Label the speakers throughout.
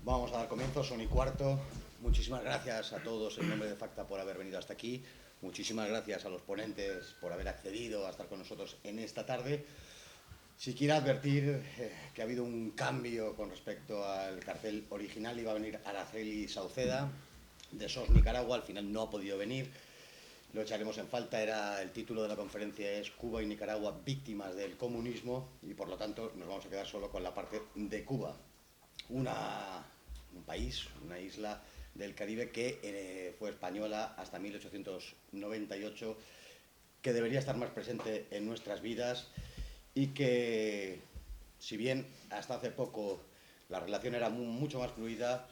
Speaker 1: Vamos a dar comienzo, son y cuarto. Muchísimas gracias a todos en nombre de Facta por haber venido hasta aquí. Muchísimas gracias a los ponentes por haber accedido a estar con nosotros en esta tarde. Si quiero advertir que ha habido un cambio con respecto al cartel original. Iba a venir Araceli Sauceda de SOS Nicaragua, al final no ha podido venir. Lo echaremos en falta. El título de la conferencia es Cuba y Nicaragua, víctimas del comunismo, y por lo tanto nos vamos a quedar solo con la parte de Cuba. Un país, una isla del Caribe que fue española hasta 1898, que debería estar más presente en nuestras vidas y que, si bien hasta hace poco la relación era mucho más fluida,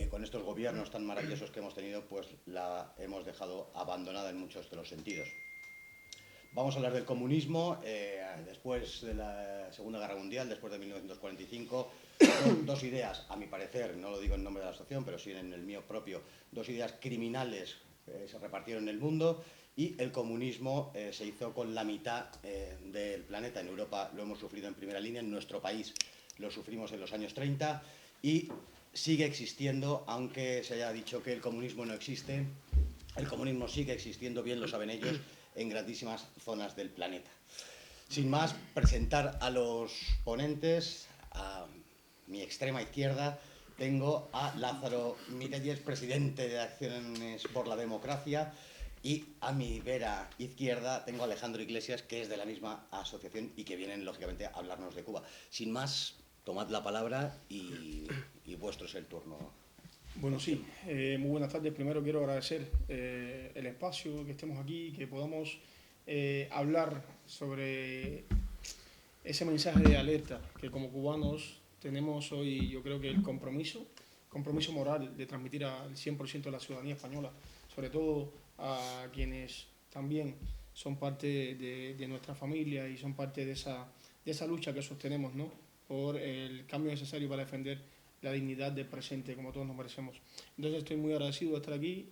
Speaker 1: con estos gobiernos tan maravillosos que hemos tenido, pues la hemos dejado abandonada en muchos de los sentidos. Vamos a hablar del comunismo después de la Segunda Guerra Mundial, después de 1945. Dos ideas, a mi parecer, no lo digo en nombre de la asociación, pero sí en el mío propio, dos ideas criminales se repartieron en el mundo, y el comunismo se hizo con la mitad del planeta. En Europa lo hemos sufrido en primera línea, en nuestro país lo sufrimos en los años 30 y sigue existiendo, aunque se haya dicho que el comunismo no existe. El comunismo sigue existiendo, bien lo saben ellos, en grandísimas zonas del planeta. Sin más, presentar a los ponentes. A mi extrema izquierda tengo a Lázaro Miralles, presidente de Acciones por la Democracia, y a mi vera izquierda tengo a Alejandro Iglesias, que es de la misma asociación y que vienen, lógicamente, a hablarnos de Cuba. Sin más, tomad la palabra y vuestro es el turno.
Speaker 2: Bueno, sí, muy buenas tardes. Primero quiero agradecer el espacio, que estemos aquí, que podamos hablar sobre ese mensaje de alerta que como cubanos tenemos hoy. Yo creo que el compromiso moral de transmitir al 100% de la ciudadanía española, sobre todo a quienes también son parte de nuestra familia y son parte de esa lucha que sostenemos, ¿no?, por el cambio necesario para defender la dignidad del presente como todos nos merecemos. Entonces estoy muy agradecido de estar aquí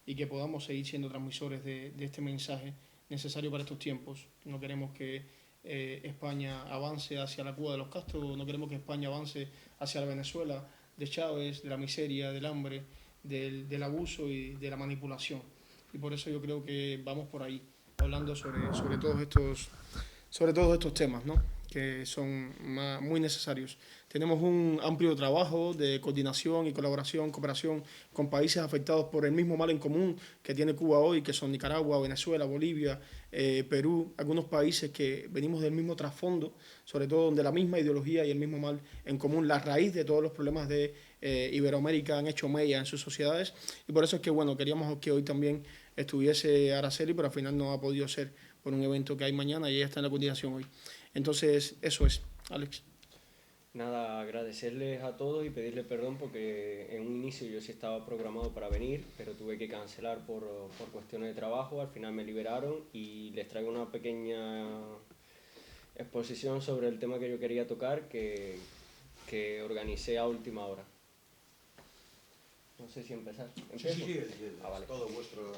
Speaker 2: y que podamos seguir siendo transmisores de este mensaje necesario para estos tiempos. No queremos que España avance hacia la Cuba de los Castro, no queremos que España avance hacia la Venezuela de Chávez, de la miseria, del hambre, del abuso y de la manipulación. Y por eso yo creo que vamos por ahí, hablando sobre todos estos temas, ¿no?, que son muy necesarios. Tenemos un amplio trabajo de coordinación y colaboración, cooperación con países afectados por el mismo mal en común que tiene Cuba hoy, que son Nicaragua, Venezuela, Bolivia, Perú, algunos países que venimos del mismo trasfondo, sobre todo donde la misma ideología y el mismo mal en común, la raíz de todos los problemas de Iberoamérica, han hecho mella en sus sociedades. Y por eso es que, bueno, queríamos que hoy también estuviese Araceli, pero al final no ha podido ser por un evento que hay mañana y ella está en la coordinación hoy. Entonces, eso es, Alex.
Speaker 3: Nada, agradecerles a todos y pedirles perdón porque en un inicio yo sí estaba programado para venir, pero tuve que cancelar por cuestiones de trabajo. Al final me liberaron y les traigo una pequeña exposición sobre el tema que yo quería tocar que organicé a última hora. No sé si empezar.
Speaker 1: ¿Empiezo? Sí,
Speaker 3: vale.
Speaker 1: Todo vuestro.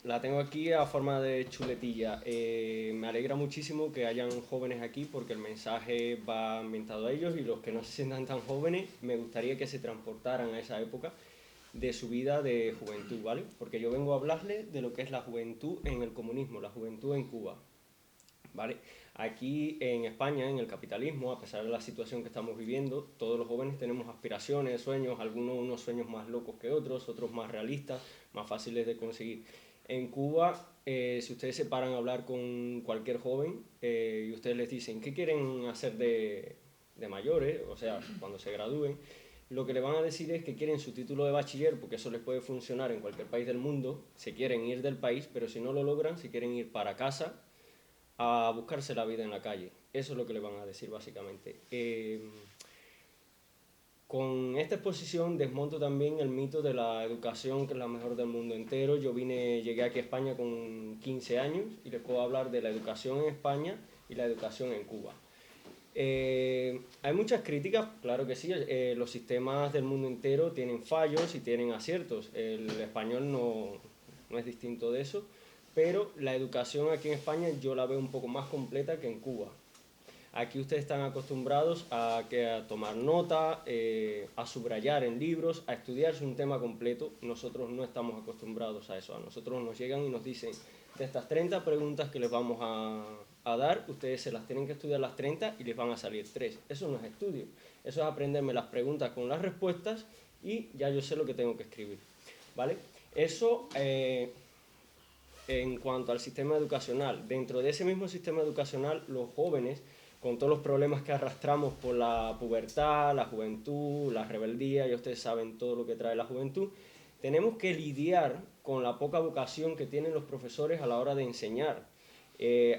Speaker 3: La tengo aquí a forma de chuletilla. Me alegra muchísimo que hayan jóvenes aquí porque el mensaje va ambientado a ellos, y los que no se sientan tan jóvenes, me gustaría que se transportaran a esa época de su vida de juventud, ¿vale? Porque yo vengo a hablarles de lo que es la juventud en el comunismo, la juventud en Cuba, ¿vale? Aquí en España, en el capitalismo, a pesar de la situación que estamos viviendo, todos los jóvenes tenemos aspiraciones, sueños, algunos unos sueños más locos que otros, otros más realistas, más fáciles de conseguir. En Cuba, si ustedes se paran a hablar con cualquier joven y ustedes les dicen qué quieren hacer de mayores, o sea, cuando se gradúen, lo que le van a decir es que quieren su título de bachiller, porque eso les puede funcionar en cualquier país del mundo, se quieren ir del país, pero si no lo logran, se quieren ir para casa a buscarse la vida en la calle. Eso es lo que le van a decir básicamente. Con esta exposición desmonto también el mito de la educación, que es la mejor del mundo entero. Llegué aquí a España con 15 años y les puedo hablar de la educación en España y la educación en Cuba. Hay muchas críticas, claro que sí. Los sistemas del mundo entero tienen fallos y tienen aciertos. El español no es distinto de eso, pero la educación aquí en España yo la veo un poco más completa que en Cuba. Aquí ustedes están acostumbrados a tomar nota, a subrayar en libros, a estudiarse un tema completo. Nosotros no estamos acostumbrados a eso. A nosotros nos llegan y nos dicen, de estas 30 preguntas que les vamos a dar, ustedes se las tienen que estudiar las 30 y les van a salir 3. Eso no es estudio. Eso es aprenderme las preguntas con las respuestas y ya yo sé lo que tengo que escribir, ¿vale? Eso en cuanto al sistema educacional. Dentro de ese mismo sistema educacional, los jóvenes, con todos los problemas que arrastramos por la pubertad, la juventud, la rebeldía, y ustedes saben todo lo que trae la juventud, tenemos que lidiar con la poca vocación que tienen los profesores a la hora de enseñar.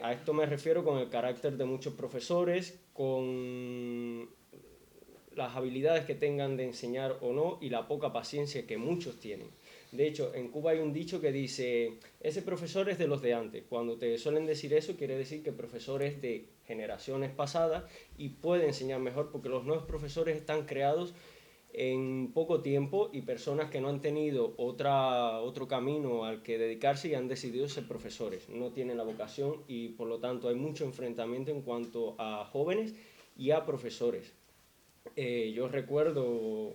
Speaker 3: A esto me refiero con el carácter de muchos profesores, con las habilidades que tengan de enseñar o no y la poca paciencia que muchos tienen. De hecho, en Cuba hay un dicho que dice, ese profesor es de los de antes. Cuando te suelen decir eso, quiere decir que el profesor es de generaciones pasadas y puede enseñar mejor porque los nuevos profesores están creados en poco tiempo y personas que no han tenido otro camino al que dedicarse y han decidido ser profesores. No tienen la vocación y por lo tanto hay mucho enfrentamiento en cuanto a jóvenes y a profesores. Yo recuerdo,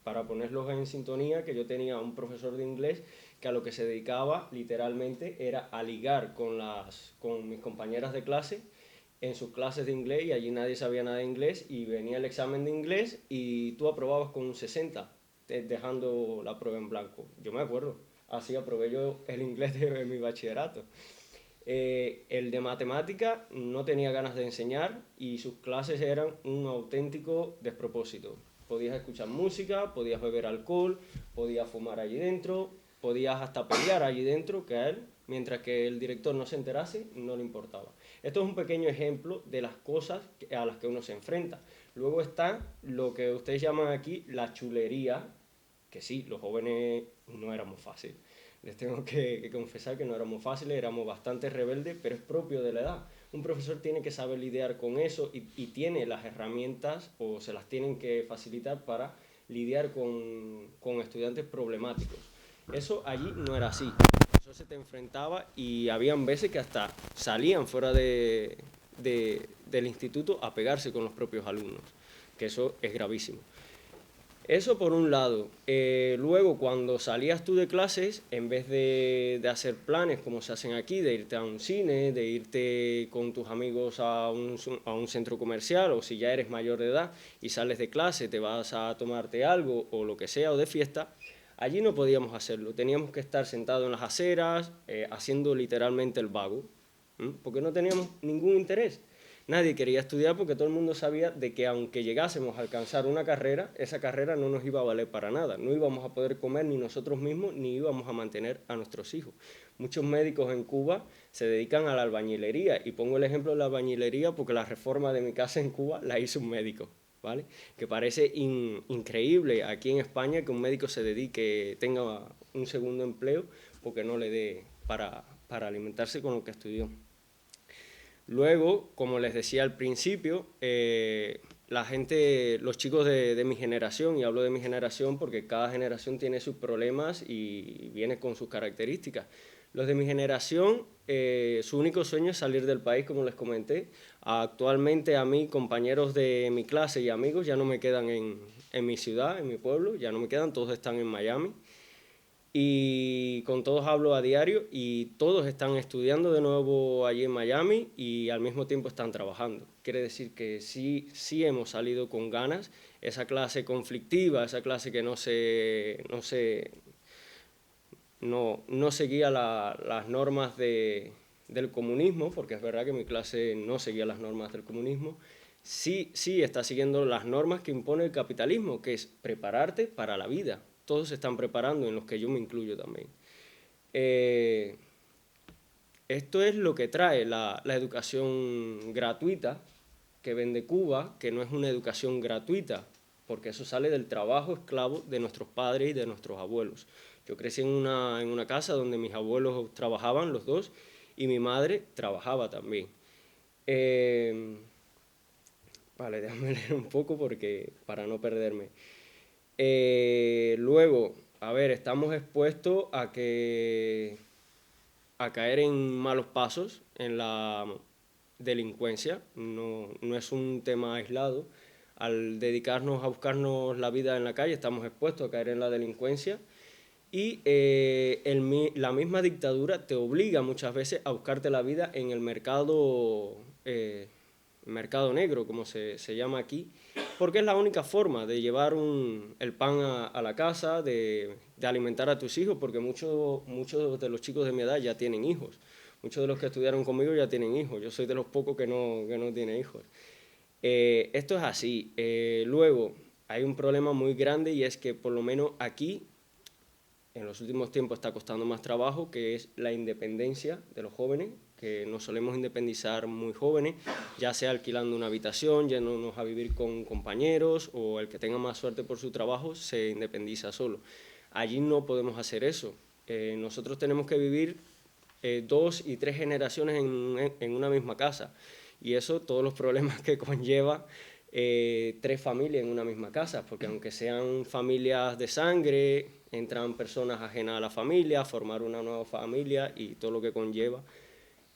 Speaker 3: para ponerlos en sintonía, que yo tenía un profesor de inglés que a lo que se dedicaba literalmente era a ligar con mis compañeras de clase en sus clases de inglés y allí nadie sabía nada de inglés y venía el examen de inglés y tú aprobabas con un 60, dejando la prueba en blanco. Yo me acuerdo, así aprobé yo el inglés de mi bachillerato. El de matemática no tenía ganas de enseñar y sus clases eran un auténtico despropósito. Podías escuchar música, podías beber alcohol, podías fumar allí dentro, podías hasta pelear allí dentro, que a él, mientras que el director no se enterase, no le importaba. Esto es un pequeño ejemplo de las cosas a las que uno se enfrenta. Luego está lo que ustedes llaman aquí la chulería, que sí, los jóvenes no éramos fáciles. Les tengo que confesar que no éramos fáciles, éramos bastante rebeldes, pero es propio de la edad. Un profesor tiene que saber lidiar con eso y tiene las herramientas o se las tienen que facilitar para lidiar con estudiantes problemáticos. Eso allí no era así. Eso se te enfrentaba y habían veces que hasta salían fuera del instituto a pegarse con los propios alumnos, que eso es gravísimo. Eso por un lado. Luego, cuando salías tú de clases, en vez de hacer planes como se hacen aquí, de irte a un cine, de irte con tus amigos a un centro comercial, o si ya eres mayor de edad y sales de clase, te vas a tomarte algo o lo que sea, o de fiesta, allí no podíamos hacerlo. Teníamos que estar sentados en las aceras, haciendo literalmente el vago, porque no teníamos ningún interés. Nadie quería estudiar porque todo el mundo sabía de que aunque llegásemos a alcanzar una carrera, esa carrera no nos iba a valer para nada. No íbamos a poder comer ni nosotros mismos, ni íbamos a mantener a nuestros hijos. Muchos médicos en Cuba se dedican a la albañilería, y pongo el ejemplo de la albañilería porque la reforma de mi casa en Cuba la hizo un médico, ¿vale? Que parece increíble aquí en España que un médico se dedique, tenga un segundo empleo porque no le dé para alimentarse con lo que estudió. Luego, como les decía al principio, la gente, los chicos de mi generación, y hablo de mi generación porque cada generación tiene sus problemas y viene con sus características. Los de mi generación, su único sueño es salir del país, como les comenté. Actualmente a mí, compañeros de mi clase y amigos ya no me quedan en mi ciudad, en mi pueblo, ya no me quedan, todos están en Miami. Y con todos hablo a diario y todos están estudiando de nuevo allí en Miami y al mismo tiempo están trabajando. Quiere decir que sí hemos salido con ganas. Esa clase conflictiva, esa clase que no seguía las normas del comunismo, porque es verdad que mi clase no seguía las normas del comunismo, sí está siguiendo las normas que impone el capitalismo, que es prepararte para la vida. Todos se están preparando, en los que yo me incluyo también. Esto es lo que trae la educación gratuita que vende Cuba, que no es una educación gratuita, porque eso sale del trabajo esclavo de nuestros padres y de nuestros abuelos. Yo crecí en una casa donde mis abuelos trabajaban los dos y mi madre trabajaba también. Vale, déjame leer un poco para no perderme. Luego, a ver, estamos expuestos a caer en malos pasos en la delincuencia, no es un tema aislado. Al dedicarnos a buscarnos la vida en la calle estamos expuestos a caer en la delincuencia y la misma dictadura te obliga muchas veces a buscarte la vida en el mercado negro, como se llama aquí, porque es la única forma de llevar el pan a la casa, de alimentar a tus hijos, porque muchos de los chicos de mi edad ya tienen hijos. Muchos de los que estudiaron conmigo ya tienen hijos. Yo soy de los pocos que no tienen hijos. Esto es así. Luego, hay un problema muy grande y es que por lo menos aquí, en los últimos tiempos está costando más trabajo, que es la independencia de los jóvenes, que nos solemos independizar muy jóvenes, ya sea alquilando una habitación, yéndonos a vivir con compañeros, o el que tenga más suerte por su trabajo se independiza solo. Allí no podemos hacer eso. Nosotros tenemos que vivir 2 y 3 generaciones en una misma casa, y eso, todos los problemas que conlleva 3 familias en una misma casa, porque aunque sean familias de sangre, entran personas ajenas a la familia, a formar una nueva familia y todo lo que conlleva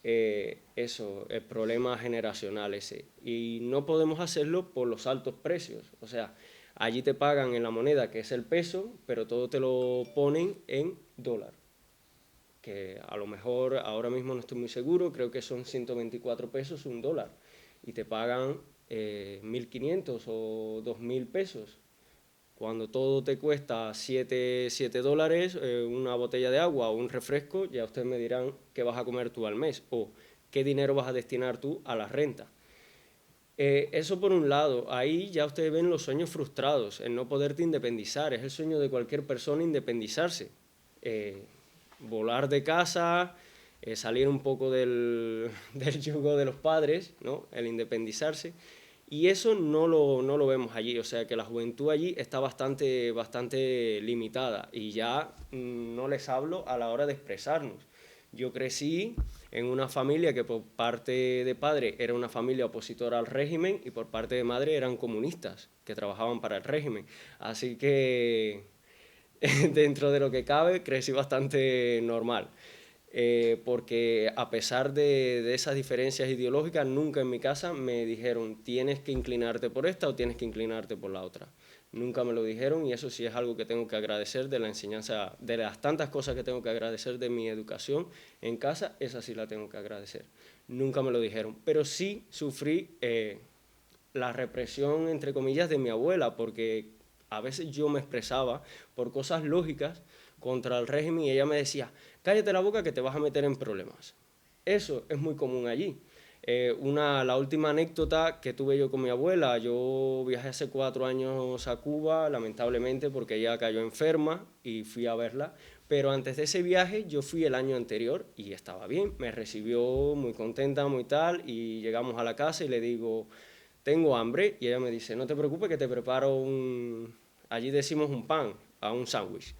Speaker 3: eso, el problema generacional ese. Y no podemos hacerlo por los altos precios, o sea, allí te pagan en la moneda que es el peso, pero todo te lo ponen en dólar, que a lo mejor ahora mismo no estoy muy seguro, creo que son 124 pesos un dólar, y te pagan 1.500 o 2.000 pesos. Cuando todo te cuesta 7 dólares, una botella de agua o un refresco, ya ustedes me dirán qué vas a comer tú al mes o qué dinero vas a destinar tú a la renta. Eso por un lado, ahí ya ustedes ven los sueños frustrados, el no poderte independizar, es el sueño de cualquier persona independizarse. Volar de casa, salir un poco del yugo de los padres, ¿no? El independizarse. Y eso no lo vemos allí, o sea que la juventud allí está bastante limitada y ya no les hablo a la hora de expresarnos. Yo crecí en una familia que por parte de padre era una familia opositora al régimen y por parte de madre eran comunistas que trabajaban para el régimen. Así que dentro de lo que cabe crecí bastante normal. Porque a pesar de esas diferencias ideológicas, nunca en mi casa me dijeron tienes que inclinarte por esta o tienes que inclinarte por la otra. Nunca me lo dijeron y eso sí es algo que tengo que agradecer de la enseñanza, de las tantas cosas que tengo que agradecer de mi educación en casa, esa sí la tengo que agradecer. Nunca me lo dijeron, pero sí sufrí la represión, entre comillas, de mi abuela, porque a veces yo me expresaba por cosas lógicas contra el régimen y ella me decía, cállate la boca que te vas a meter en problemas. Eso es muy común allí. La última anécdota que tuve yo con mi abuela, yo viajé hace 4 años a Cuba, lamentablemente porque ella cayó enferma y fui a verla, pero antes de ese viaje yo fui el año anterior y estaba bien, me recibió muy contenta, muy tal, y llegamos a la casa y le digo, tengo hambre, y ella me dice, no te preocupes que te preparo allí decimos un pan, a un sándwich.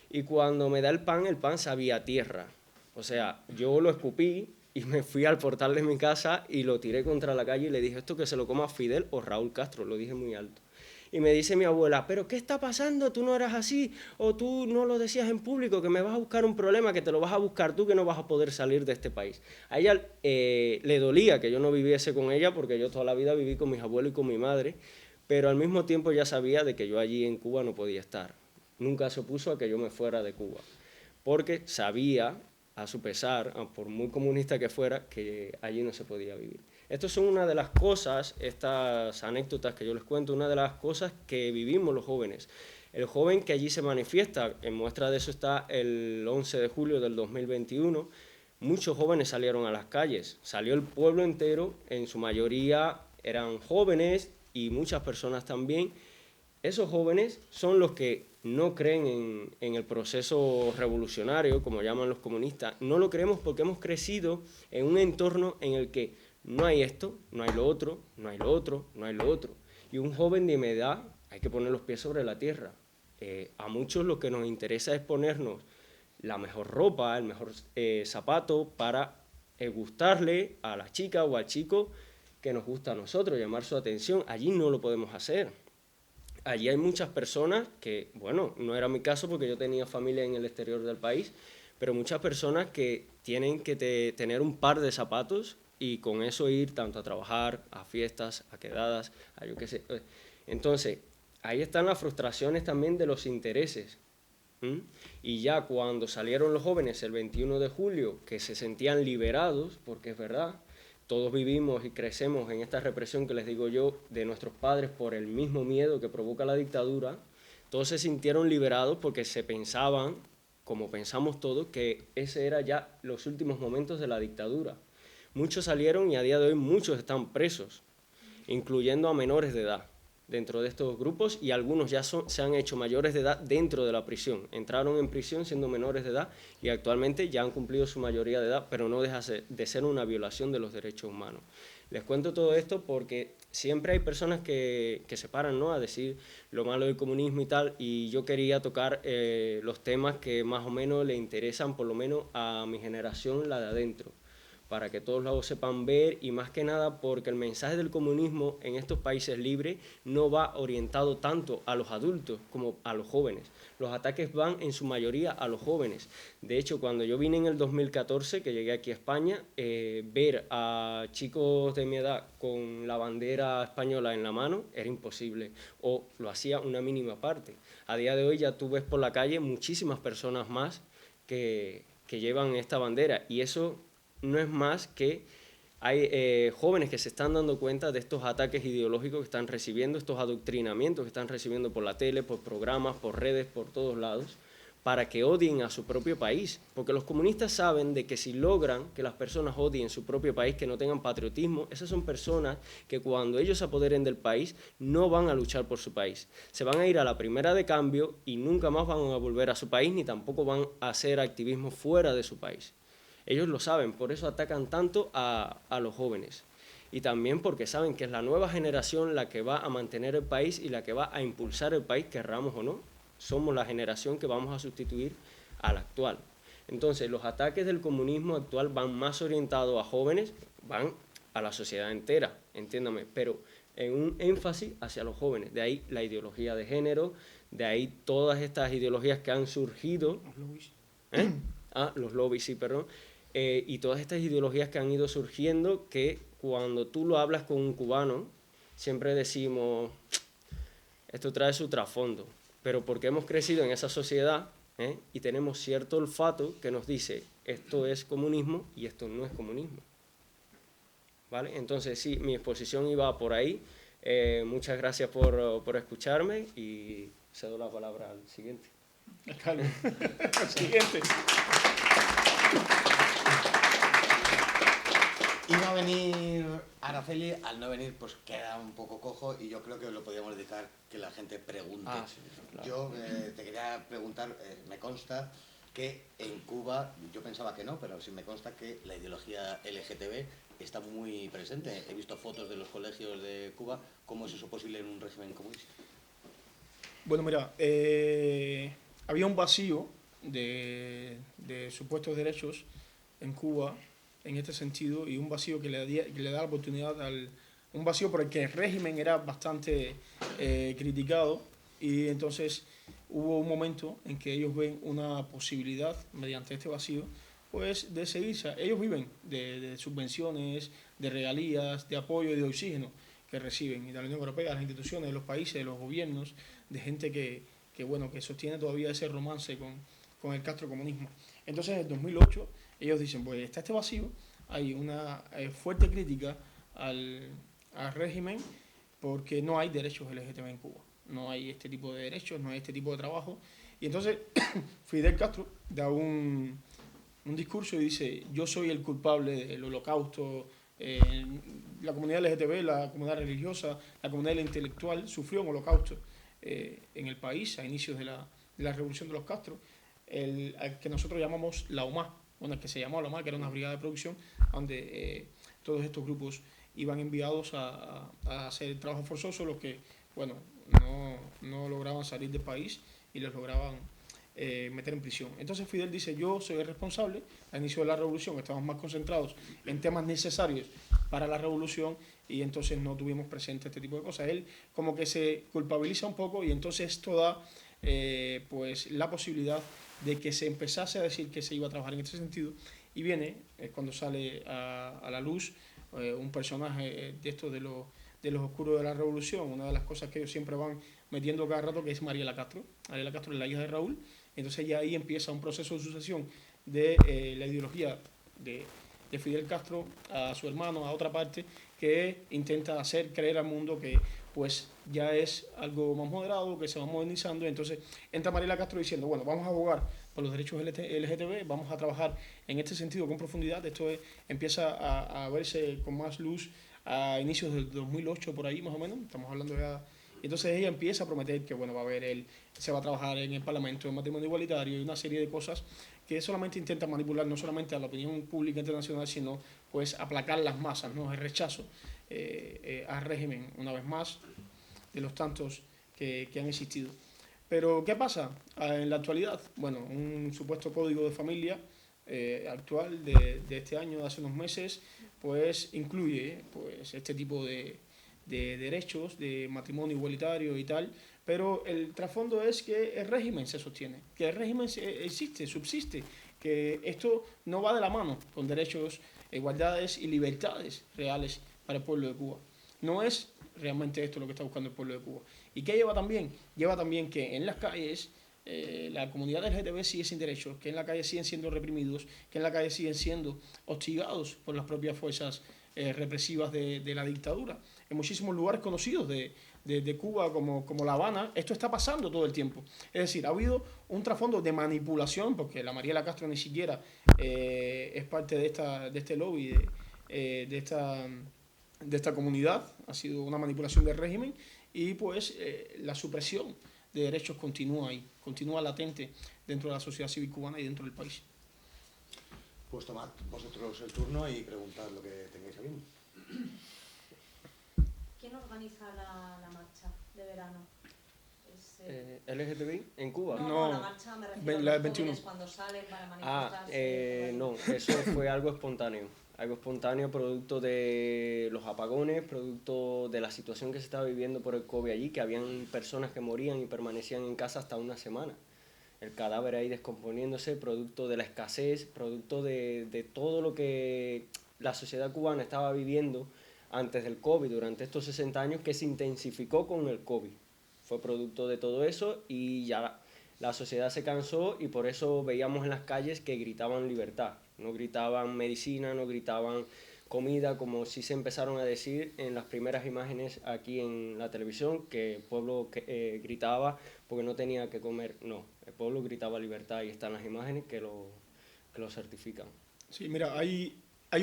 Speaker 3: Y cuando me da el pan sabía a tierra. O sea, yo lo escupí y me fui al portal de mi casa y lo tiré contra la calle y le dije, esto que se lo coma Fidel o Raúl Castro, lo dije muy alto. Y me dice mi abuela, ¿pero qué está pasando? Tú no eras así, o tú no lo decías en público, que me vas a buscar un problema, que te lo vas a buscar tú, que no vas a poder salir de este país. A ella le dolía que yo no viviese con ella, porque yo toda la vida viví con mis abuelos y con mi madre, pero al mismo tiempo ya sabía de que yo allí en Cuba no podía estar. Nunca se opuso a que yo me fuera de Cuba, porque sabía, a su pesar, por muy comunista que fuera, que allí no se podía vivir. Estas son una de las cosas, estas anécdotas que yo les cuento, una de las cosas que vivimos los jóvenes. El joven que allí se manifiesta, en muestra de eso está el 11 de julio del 2021, muchos jóvenes salieron a las calles, salió el pueblo entero, en su mayoría eran jóvenes y muchas personas también. Esos jóvenes son los que no creen en el proceso revolucionario, como llaman los comunistas. No lo creemos porque hemos crecido en un entorno en el que no hay esto, no hay lo otro, no hay lo otro, no hay lo otro. Y un joven de mi edad hay que poner los pies sobre la tierra. A muchos lo que nos interesa es ponernos la mejor ropa, el mejor zapato para gustarle a la chica o al chico que nos gusta a nosotros, llamar su atención. Allí no lo podemos hacer. Allí hay muchas personas que, bueno, no era mi caso porque yo tenía familia en el exterior del país, pero muchas personas que tienen que tener un par de zapatos y con eso ir tanto a trabajar, a fiestas, a quedadas, a yo qué sé. Entonces, ahí están las frustraciones también de los intereses. Y ya cuando salieron los jóvenes el 21 de julio, que se sentían liberados, porque es verdad, todos vivimos y crecemos en esta represión que les digo yo de nuestros padres por el mismo miedo que provoca la dictadura, todos se sintieron liberados porque se pensaban, como pensamos todos, que ese era ya los últimos momentos de la dictadura. Muchos salieron y a día de hoy muchos están presos, incluyendo a menores de edad dentro de estos grupos, y algunos ya se han hecho mayores de edad dentro de la prisión. Entraron en prisión siendo menores de edad y actualmente ya han cumplido su mayoría de edad, pero no deja de ser una violación de los derechos humanos. Les cuento todo esto porque siempre hay personas que se paran, ¿no?, a decir lo malo del comunismo y tal, y yo quería tocar los temas que más o menos le interesan, por lo menos a mi generación, la de adentro, para que todos lo sepan ver, y más que nada porque el mensaje del comunismo en estos países libres no va orientado tanto a los adultos como a los jóvenes. Los ataques van en su mayoría a los jóvenes. De hecho, cuando yo vine en el 2014, que llegué aquí a España, ver a chicos de mi edad con la bandera española en la mano era imposible, o lo hacía una mínima parte. A día de hoy ya tú ves por la calle muchísimas personas más que llevan esta bandera, y eso no es más que hay jóvenes que se están dando cuenta de estos ataques ideológicos que están recibiendo, estos adoctrinamientos que están recibiendo por la tele, por programas, por redes, por todos lados, para que odien a su propio país. Porque los comunistas saben de que si logran que las personas odien su propio país, que no tengan patriotismo, esas son personas que cuando ellos se apoderen del país no van a luchar por su país. Se van a ir a la primera de cambio y nunca más van a volver a su país, ni tampoco van a hacer activismo fuera de su país. Ellos lo saben, por eso atacan tanto a los jóvenes. Y también porque saben que es la nueva generación la que va a mantener el país y la que va a impulsar el país, querramos o no. Somos la generación que vamos a sustituir a la actual. Entonces, los ataques del comunismo actual van más orientados a jóvenes, van a la sociedad entera, entiéndame, pero en un énfasis hacia los jóvenes. De ahí la ideología de género, de ahí todas estas ideologías que han surgido.
Speaker 2: Los lobbies.
Speaker 3: Los lobbies, sí, perdón. Y todas estas ideologías que han ido surgiendo, que cuando tú lo hablas con un cubano, siempre decimos, esto trae su trasfondo, pero porque hemos crecido en esa sociedad y tenemos cierto olfato que nos dice, esto es comunismo y esto no es comunismo. ¿Vale? Entonces, sí, mi exposición iba por ahí. Muchas gracias por escucharme y cedo la palabra al siguiente.
Speaker 2: Carlos. Siguiente.
Speaker 1: Iba a venir Araceli, al no venir pues queda un poco cojo y yo creo que lo podríamos dedicar que la gente pregunte.
Speaker 3: Sí, claro.
Speaker 1: Yo te quería preguntar, me consta que en Cuba, yo pensaba que no, pero sí me consta que la ideología LGTB está muy presente. He visto fotos de los colegios de Cuba. ¿Cómo es eso posible en un régimen comunista?
Speaker 2: Bueno, mira, había un vacío de supuestos derechos en Cuba en este sentido, y un vacío que le da la oportunidad un vacío por el que el régimen era bastante criticado, y entonces hubo un momento en que ellos ven una posibilidad mediante este vacío pues de seguirse. Ellos viven de subvenciones, de regalías, de apoyo y de oxígeno que reciben y de la Unión Europea, de las instituciones, de los países, de los gobiernos, de gente que sostiene todavía ese romance con el castrocomunismo. Entonces, en el 2008, ellos dicen, pues está este vacío, hay una fuerte crítica al régimen porque no hay derechos LGTB en Cuba, no hay este tipo de derechos, no hay este tipo de trabajo. Y entonces Fidel Castro da un discurso y dice, yo soy el culpable del holocausto, la comunidad LGTB, la comunidad religiosa, la comunidad intelectual sufrió un holocausto en el país a inicios de la revolución de los Castro, al que nosotros llamamos la OMA, el que se llamó la OMA, que era una brigada de producción donde todos estos grupos iban enviados a hacer trabajo forzoso, los que no lograban salir del país y los lograban meter en prisión. Entonces Fidel dice, yo soy el responsable. Al inicio de la revolución estábamos más concentrados en temas necesarios para la revolución y entonces no tuvimos presente este tipo de cosas. Él como que se culpabiliza un poco y entonces esto da pues la posibilidad de que se empezase a decir que se iba a trabajar en este sentido y viene, es cuando sale a la luz un personaje de estos de los oscuros de la revolución, una de las cosas que ellos siempre van metiendo cada rato, que es Mariela Castro. Mariela Castro es la hija de Raúl, entonces ya ahí empieza un proceso de sucesión de la ideología de Fidel Castro a su hermano, a otra parte, que intenta hacer creer al mundo que pues ya es algo más moderado, que se va modernizando. Entonces entra Mariela Castro diciendo, bueno, vamos a abogar por los derechos LGTB, vamos a trabajar en este sentido con profundidad. Esto empieza a verse con más luz a inicios del 2008, por ahí más o menos, estamos hablando ya. Entonces ella empieza a prometer que bueno, se va a trabajar en el Parlamento, en matrimonio igualitario y una serie de cosas que solamente intentan manipular no solamente a la opinión pública internacional, sino pues aplacar las masas, ¿no? El rechazo al régimen, una vez más, de los tantos que han existido. Pero, ¿qué pasa en la actualidad? Bueno, un supuesto código de familia actual de este año, de hace unos meses, pues incluye pues este tipo de derechos, de matrimonio igualitario y tal, pero el trasfondo es que el régimen se sostiene, que el régimen existe, subsiste, que esto no va de la mano con derechos, igualdades y libertades reales para el pueblo de Cuba. No es realmente esto lo que está buscando el pueblo de Cuba. ¿Y qué lleva también? Lleva también que en las calles la comunidad LGTB sigue sin derechos, que en la calle siguen siendo reprimidos, que en la calle siguen siendo hostigados por las propias fuerzas represivas de la dictadura. En muchísimos lugares conocidos de Cuba, como La Habana, esto está pasando todo el tiempo. Es decir, ha habido un trasfondo de manipulación, porque la Mariela Castro ni siquiera es parte de este lobby, de esta comunidad. Ha sido una manipulación del régimen y pues la supresión de derechos continúa ahí, continúa latente dentro de la sociedad civil cubana y dentro del país.
Speaker 1: Pues tomad vosotros el turno y preguntad lo que tengáis ahí.
Speaker 4: ¿Quién organiza la marcha de verano?
Speaker 3: ¿LGTBI en Cuba?
Speaker 4: No, la marcha me refiero a los
Speaker 2: 21.
Speaker 4: jóvenes cuando salen para manifestarse.
Speaker 3: No, eso fue algo espontáneo. Algo espontáneo producto de los apagones, producto de la situación que se estaba viviendo por el COVID allí, que habían personas que morían y permanecían en casa hasta una semana. El cadáver ahí descomponiéndose, producto de la escasez, producto de todo lo que la sociedad cubana estaba viviendo antes del COVID, durante estos 60 años, que se intensificó con el COVID. Fue producto de todo eso y ya la sociedad se cansó y por eso veíamos en las calles que gritaban libertad. No gritaban medicina, no gritaban comida, como sí se empezaron a decir en las primeras imágenes aquí en la televisión, que el pueblo gritaba porque no tenía que comer. No, el pueblo gritaba libertad y están las imágenes que lo certifican.
Speaker 2: Sí, mira, hay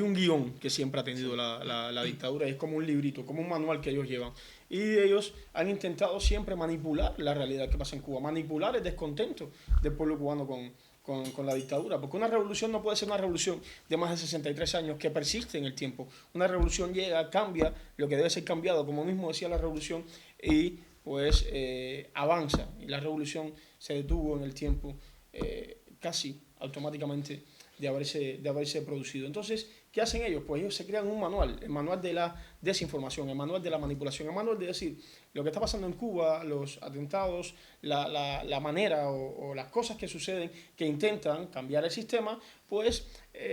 Speaker 2: un guión que siempre ha tenido la dictadura, es como un librito, como un manual que ellos llevan. Y ellos han intentado siempre manipular la realidad que pasa en Cuba, manipular el descontento del pueblo cubano con la dictadura, porque una revolución no puede ser una revolución de más de 63 años que persiste en el tiempo. Una revolución llega, cambia lo que debe ser cambiado, como mismo decía la revolución, y pues avanza. Y la revolución se detuvo en el tiempo casi automáticamente de haberse producido. Entonces, ¿qué hacen ellos? Pues ellos se crean un manual, el manual de la desinformación, el manual de la manipulación, el manual de decir lo que está pasando en Cuba, los atentados, la manera o las cosas que suceden que intentan cambiar el sistema, pues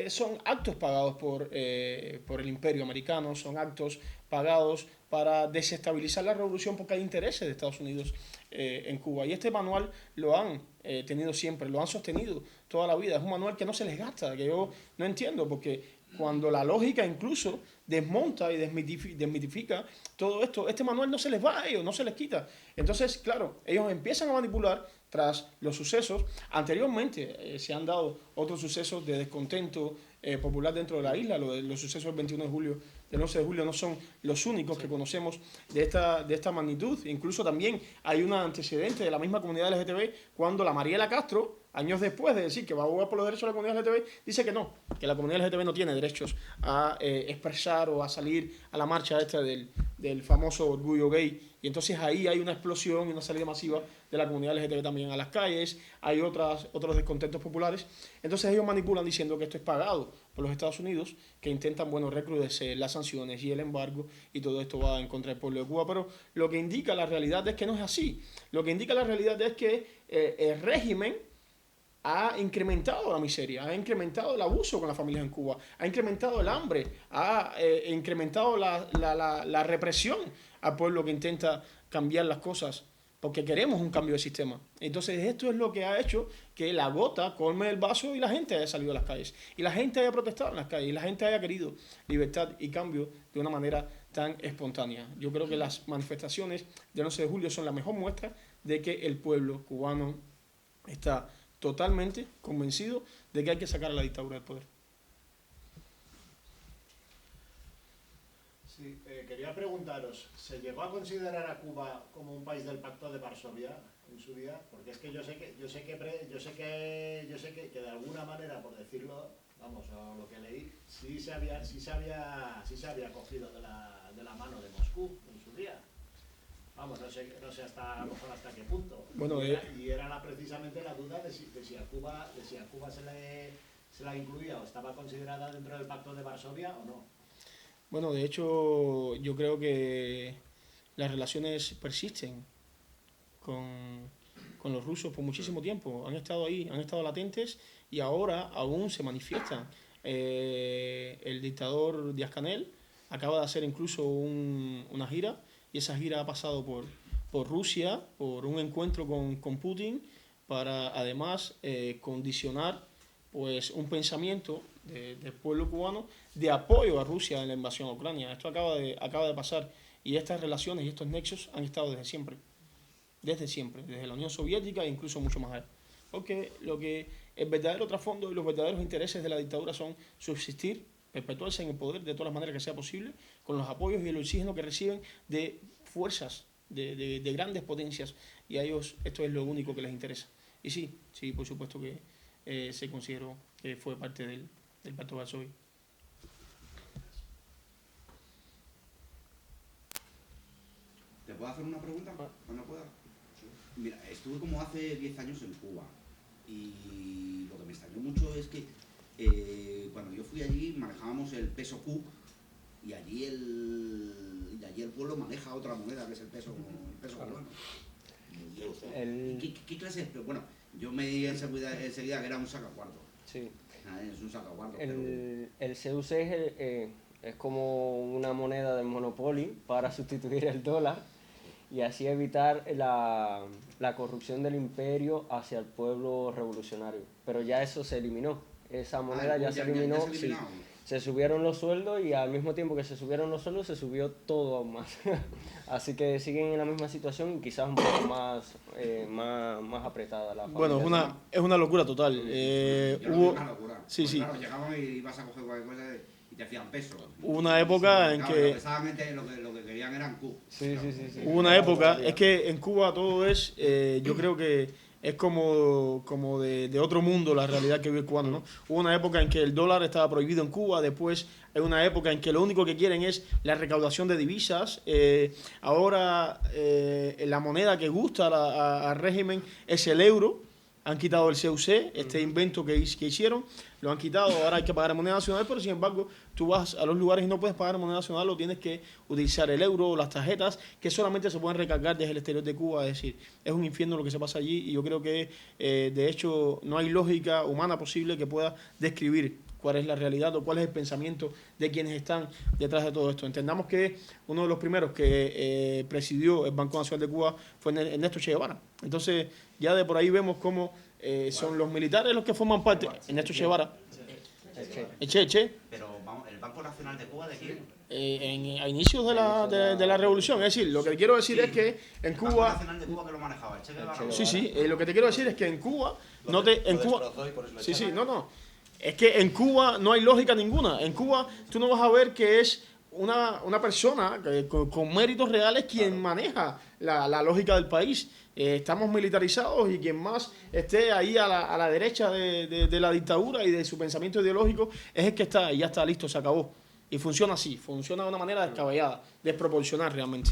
Speaker 2: son actos pagados por el imperio americano, son actos pagados para desestabilizar la revolución porque hay intereses de Estados Unidos en Cuba. Y este manual lo han tenido siempre, lo han sostenido toda la vida. Es un manual que no se les gasta, que yo no entiendo, porque cuando la lógica incluso desmonta y desmitifica todo esto, este manual no se les va a ellos, no se les quita. Entonces, claro, ellos empiezan a manipular tras los sucesos. Anteriormente se han dado otros sucesos de descontento popular dentro de la isla. Los sucesos del 21 de julio, del 11 de julio no son los únicos que conocemos de esta magnitud. Incluso también hay un antecedente de la misma comunidad LGTB cuando la Mariela Castro, años después de decir que va a abogar por los derechos de la comunidad LGTB, dice que no, que la comunidad LGTB no tiene derechos a expresar o a salir a la marcha esta del famoso orgullo gay. Y entonces ahí hay una explosión y una salida masiva de la comunidad LGTB también a las calles, hay otros descontentos populares. Entonces ellos manipulan diciendo que esto es pagado por los Estados Unidos, que intentan, recrudecer las sanciones y el embargo, y todo esto va en contra del pueblo de Cuba. Pero lo que indica la realidad es que no es así. Lo que indica la realidad es que el régimen ha incrementado la miseria, ha incrementado el abuso con las familias en Cuba, ha incrementado el hambre, ha incrementado la represión al pueblo que intenta cambiar las cosas, porque queremos un cambio de sistema. Entonces esto es lo que ha hecho que la gota colme el vaso y la gente haya salido a las calles, y la gente haya protestado en las calles, y la gente haya querido libertad y cambio de una manera tan espontánea. Yo creo que las manifestaciones del 11 de julio son la mejor muestra de que el pueblo cubano está totalmente convencido de que hay que sacar a la dictadura del poder.
Speaker 5: Sí, quería preguntaros, ¿se llegó a considerar a Cuba como un país del Pacto de Varsovia en su día? Porque es que yo sé que de alguna manera, por decirlo, vamos, o lo que leí, sí se había cogido de la mano de Moscú en su día. Vamos, no sé hasta, a lo mejor hasta qué punto.
Speaker 2: Bueno,
Speaker 5: y era precisamente la duda de si a Cuba se la incluía o estaba considerada dentro del Pacto de Varsovia o no.
Speaker 2: Bueno, de hecho, yo creo que las relaciones persisten con los rusos por muchísimo tiempo. Han estado ahí, han estado latentes y ahora aún se manifiestan. El dictador Díaz-Canel acaba de hacer incluso una gira, y esa gira ha pasado por Rusia, por un encuentro con Putin, para además condicionar pues un pensamiento del pueblo cubano de apoyo a Rusia en la invasión a Ucrania. Esto acaba de pasar, y estas relaciones y estos nexos han estado desde siempre, desde la Unión Soviética e incluso mucho más allá. Porque el verdadero trasfondo y los verdaderos intereses de la dictadura son subsistir, perpetuarse en el poder de todas las maneras que sea posible, con los apoyos y el oxígeno que reciben de fuerzas, de grandes potencias, y a ellos esto es lo único que les interesa. Y sí, por supuesto que se consideró que fue parte del Pacto de Varsovia.
Speaker 6: ¿Te puedo hacer una pregunta? ¿Cuándo pueda? Mira, estuve como hace 10 años en Cuba, y lo que me extrañó mucho es que cuando yo fui allí manejábamos el peso Q, y allí el pueblo maneja otra moneda que es el peso cubano. ¿Qué clase es? Bueno, yo me di enseguida que era un sacacuarto.
Speaker 3: Sí.
Speaker 6: Es un sacacuarto.
Speaker 3: El CUC es como una moneda del Monopoly para sustituir el dólar y así evitar la corrupción del imperio hacia el pueblo revolucionario. Pero ya eso se eliminó. Esa moneda ya se eliminó. Sí. Se subieron los sueldos y al mismo tiempo que se subieron los sueldos se subió todo aún más. Así que siguen en la misma situación y quizás un poco más apretada la familia.
Speaker 2: Bueno, es una locura total.
Speaker 6: Hubo una locura.
Speaker 2: Sí, sí.
Speaker 6: Claro, llegaban y ibas a coger cualquier cosa y te hacían peso.
Speaker 2: Hubo una época en que...
Speaker 6: Lo que querían eran Q.
Speaker 3: Sí.
Speaker 2: Hubo una época, es que en Cuba todo es, yo creo que es como de otro mundo la realidad que vive el cubano, ¿no? Hubo una época en que el dólar estaba prohibido en Cuba, después hay una época en que lo único que quieren es la recaudación de divisas. Ahora la moneda que gusta al régimen es el euro. Han quitado el CUC, este invento que hicieron, lo han quitado, ahora hay que pagar en moneda nacional, pero sin embargo tú vas a los lugares y no puedes pagar en moneda nacional, o tienes que utilizar el euro o las tarjetas que solamente se pueden recargar desde el exterior de Cuba. Es decir, es un infierno lo que se pasa allí, y yo creo que de hecho no hay lógica humana posible que pueda describir cuál es la realidad o cuál es el pensamiento de quienes están detrás de todo esto. Entendamos que uno de los primeros que presidió el Banco Nacional de Cuba fue Ernesto Che Guevara. Entonces ya de por ahí vemos cómo son los militares los que forman parte. Ernesto Che Guevara. Che.
Speaker 6: Pero vamos, ¿el Banco Nacional de Cuba de quién?
Speaker 2: A inicios de la revolución. Es decir, lo que quiero decir es que en Cuba...
Speaker 6: ¿El Banco Nacional de Cuba que lo manejaba? ¿El Che Guevara?
Speaker 2: Sí, lo que te quiero decir es que en Cuba... Es que en Cuba no hay lógica ninguna. En Cuba tú no vas a ver que es una persona con méritos reales quien maneja la lógica del país. Estamos militarizados, y quien más esté ahí a la derecha de la dictadura y de su pensamiento ideológico es el que está, y ya está, listo, se acabó. Y funciona así, funciona de una manera descabellada, desproporcional realmente.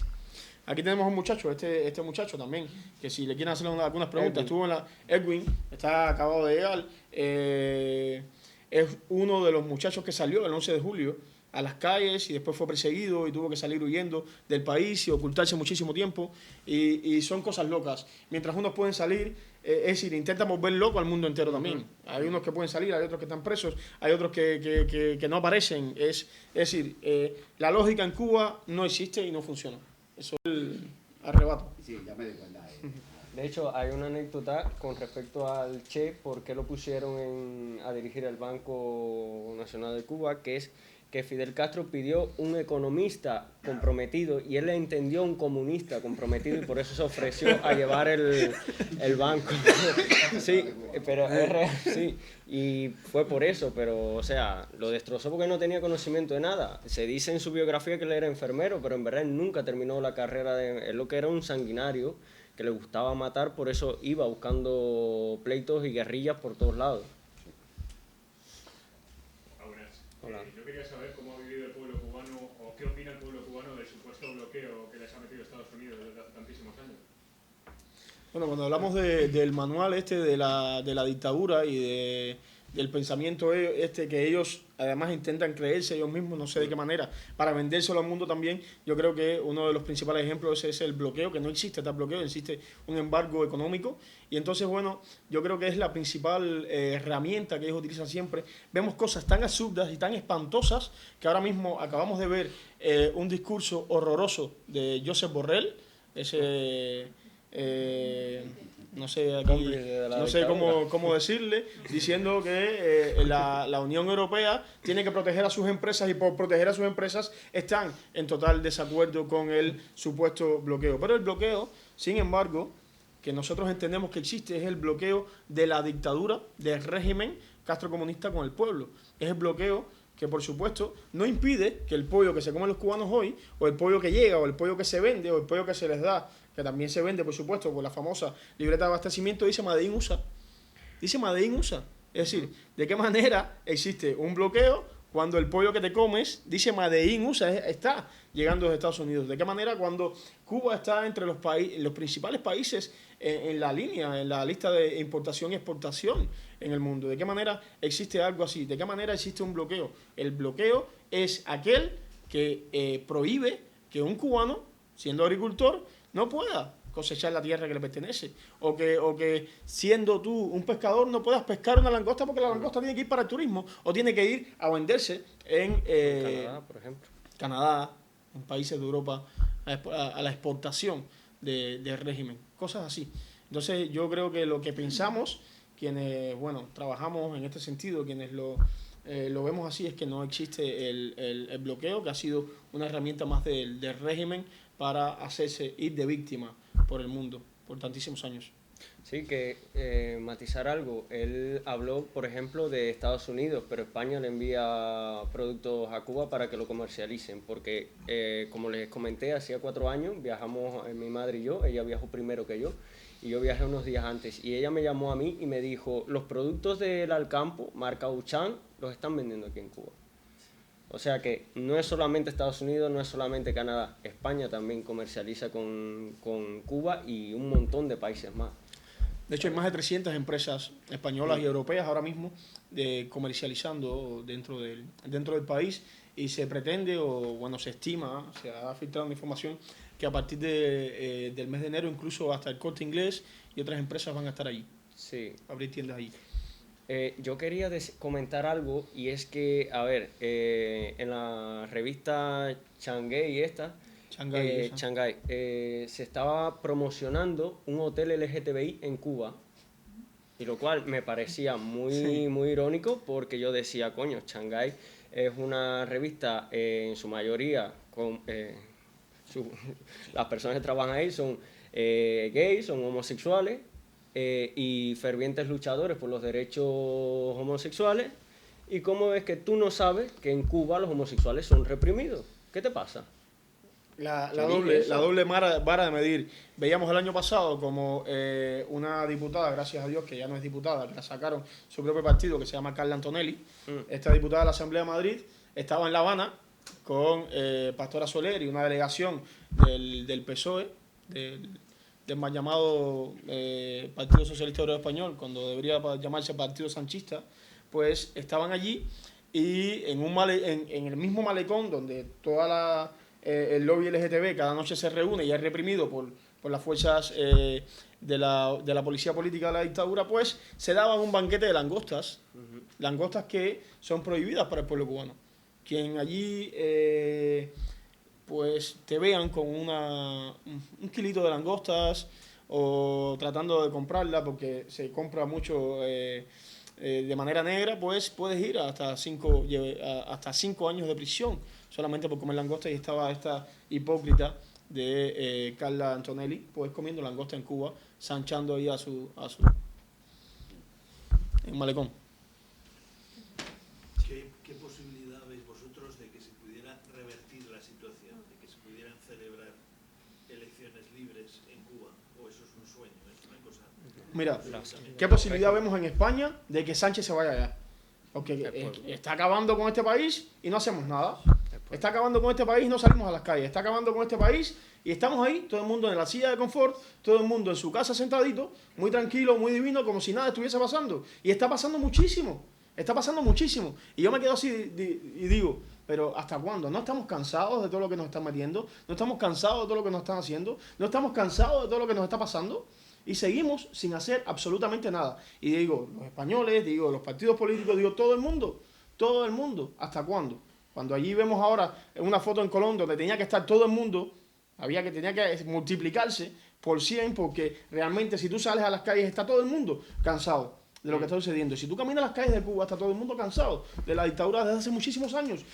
Speaker 2: Aquí tenemos un muchacho, este muchacho también, que si le quieren hacer algunas preguntas, estuvo en Edwin, está acabado de llegar. Es uno de los muchachos que salió el 11 de julio a las calles y después fue perseguido y tuvo que salir huyendo del país y ocultarse muchísimo tiempo y son cosas locas. Mientras unos pueden salir, es decir, intentan volver loco al mundo entero también. Hay unos que pueden salir, hay otros que están presos, hay otros que no aparecen. Es decir, la lógica en Cuba no existe y no funciona. Eso es el arrebato.
Speaker 6: Sí, ya me di cuenta.
Speaker 3: De hecho, hay una anécdota con respecto al Che, por qué lo pusieron a dirigir el Banco Nacional de Cuba, que es que Fidel Castro pidió un economista comprometido y él le entendió un comunista comprometido y por eso se ofreció a llevar el banco. Sí, pero es real, sí. Y fue por eso, pero, o sea, lo destrozó porque no tenía conocimiento de nada. Se dice en su biografía que él era enfermero, pero en verdad él nunca terminó la carrera de... Él lo que era un sanguinario, que le gustaba matar, por eso iba buscando pleitos y guerrillas por todos lados.
Speaker 7: Hola. Yo quería saber cómo ha vivido el pueblo cubano, o qué opina el pueblo cubano del supuesto bloqueo que les ha metido Estados Unidos desde hace tantísimos años.
Speaker 2: Bueno, cuando hablamos del manual de la dictadura y del pensamiento que ellos además intentan creerse ellos mismos, no sé de qué manera, para vendérselo al mundo también, yo creo que uno de los principales ejemplos es el bloqueo, que no existe tal bloqueo, existe un embargo económico y entonces, bueno, yo creo que es la principal herramienta que ellos utilizan siempre. Vemos cosas tan absurdas y tan espantosas que ahora mismo acabamos de ver un discurso horroroso de Josep Borrell, ese... no sé aquí, no sé cómo decirle, diciendo que la Unión Europea tiene que proteger a sus empresas y por proteger a sus empresas están en total desacuerdo con el supuesto bloqueo. Pero el bloqueo, sin embargo, que nosotros entendemos que existe, es el bloqueo de la dictadura, del régimen castrocomunista con el pueblo. Es el bloqueo que, por supuesto, no impide que el pollo que se comen los cubanos hoy, o el pollo que llega, o el pollo que se vende, o el pollo que se les da, que también se vende, por supuesto, por la famosa libreta de abastecimiento, dice Made in USA. Dice Made in USA. Es decir, ¿de qué manera existe un bloqueo cuando el pollo que te comes dice Made in USA, está llegando desde Estados Unidos? ¿De qué manera cuando Cuba está entre los principales países en la línea, en la lista de importación y exportación en el mundo? ¿De qué manera existe algo así? ¿De qué manera existe un bloqueo? El bloqueo es aquel que prohíbe que un cubano, siendo agricultor, no pueda cosechar la tierra que le pertenece, o que siendo tú un pescador no puedas pescar una langosta porque la langosta tiene que ir para el turismo o tiene que ir a venderse en
Speaker 3: Canadá, por ejemplo.
Speaker 2: Canadá, en países de Europa, a la exportación del régimen, cosas así. Entonces yo creo que lo que pensamos, quienes trabajamos en este sentido, quienes lo vemos así, es que no existe el bloqueo, que ha sido una herramienta más del régimen para hacerse ir de víctima por el mundo por tantísimos años.
Speaker 3: Sí, que matizar algo. Él habló, por ejemplo, de Estados Unidos, pero España le envía productos a Cuba para que lo comercialicen, porque, como les comenté, hacía 4 años viajamos mi madre y yo, ella viajó primero que yo, y yo viajé unos días antes, y ella me llamó a mí y me dijo, los productos del Alcampo, marca Uchan, los están vendiendo aquí en Cuba. O sea que no es solamente Estados Unidos, no es solamente Canadá, España también comercializa con Cuba y un montón de países más.
Speaker 2: De hecho, hay más de 300 empresas españolas y europeas ahora mismo comercializando dentro del país y se pretende, se estima, se ha filtrado una información que a partir del mes de enero incluso hasta el Corte Inglés y otras empresas van a estar allí,
Speaker 3: sí,
Speaker 2: abrir tiendas allí.
Speaker 3: Yo quería comentar algo y es que, a ver, en la revista Shanghai Shanghai, se estaba promocionando un hotel LGTBI en Cuba, y lo cual me parecía muy irónico porque yo decía, coño, Shanghai es una revista en su mayoría, las personas que trabajan ahí son gays, son homosexuales, y fervientes luchadores por los derechos homosexuales, y cómo es que tú no sabes que en Cuba los homosexuales son reprimidos. ¿Qué te pasa?
Speaker 2: La doble vara de medir. Veíamos el año pasado como una diputada, gracias a Dios que ya no es diputada, que la sacaron su propio partido, que se llama Carla Antonelli, esta diputada de la Asamblea de Madrid, estaba en La Habana con Pastora Soler y una delegación del PSOE, del mal llamado Partido Socialista Obrero Español, cuando debería llamarse Partido Sanchista, pues estaban allí y en el mismo malecón donde toda el lobby LGTB cada noche se reúne y es reprimido por las fuerzas de la policía política de la dictadura, pues se daban un banquete de langostas, langostas que son prohibidas para el pueblo cubano. Quien allí pues te vean con un kilito de langostas o tratando de comprarla porque se compra mucho de manera negra, pues puedes ir hasta 5 años de prisión solamente por comer langosta. Y estaba esta hipócrita de Carla Antonelli, pues comiendo langosta en Cuba, sanchando ahí en un malecón.
Speaker 8: ¿Qué posibilidad veis vosotros de que se pudiera revertir la situación, de que se pudieran celebrar elecciones libres en Cuba? ¿O eso es un sueño, es una cosa?
Speaker 2: Mira, ¿qué posibilidad vemos en España de que Sánchez se vaya allá? Porque está acabando con este país y no hacemos nada. Está acabando con este país y no salimos a las calles. Está acabando con este país y estamos ahí, todo el mundo en la silla de confort, todo el mundo en su casa sentadito, muy tranquilo, muy divino, como si nada estuviese pasando. Y está pasando muchísimo. Está pasando muchísimo. Y yo me quedo así y digo, pero ¿hasta cuándo? ¿No estamos cansados de todo lo que nos están metiendo? ¿No estamos cansados de todo lo que nos están haciendo? ¿No estamos cansados de todo lo que nos está pasando? Y seguimos sin hacer absolutamente nada. Y digo, los españoles, digo, los partidos políticos, digo, todo el mundo, ¿hasta cuándo? Cuando allí vemos ahora una foto en Colón donde tenía que estar todo el mundo, tenía que multiplicarse por 100, porque realmente si tú sales a las calles está todo el mundo cansado de lo que está sucediendo. Y si tú caminas las calles de Cuba está todo el mundo cansado de la dictadura desde hace muchísimos años.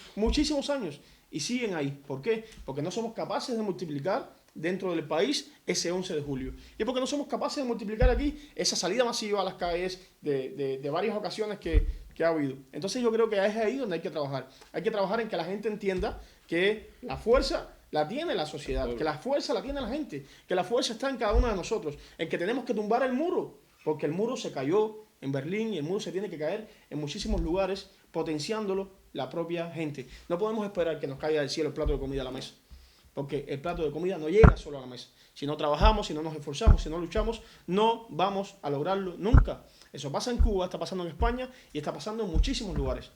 Speaker 2: Y siguen ahí. ¿Por qué? Porque no somos capaces de multiplicar dentro del país ese 11 de julio. Y porque no somos capaces de multiplicar aquí esa salida masiva a las calles de varias ocasiones que ha habido. Entonces yo creo que es ahí donde hay que trabajar. Hay que trabajar en que la gente entienda que la fuerza la tiene la sociedad, que la fuerza la tiene la gente, que la fuerza está en cada uno de nosotros, en que tenemos que tumbar el muro, porque el muro se cayó en Berlín y el muro se tiene que caer en muchísimos lugares, potenciándolo la propia gente. No podemos esperar que nos caiga del cielo el plato de comida a la mesa, porque el plato de comida no llega solo a la mesa. Si no trabajamos, si no nos esforzamos, si no luchamos, no vamos a lograrlo nunca. Eso pasa en Cuba, está pasando en España y está pasando en muchísimos lugares.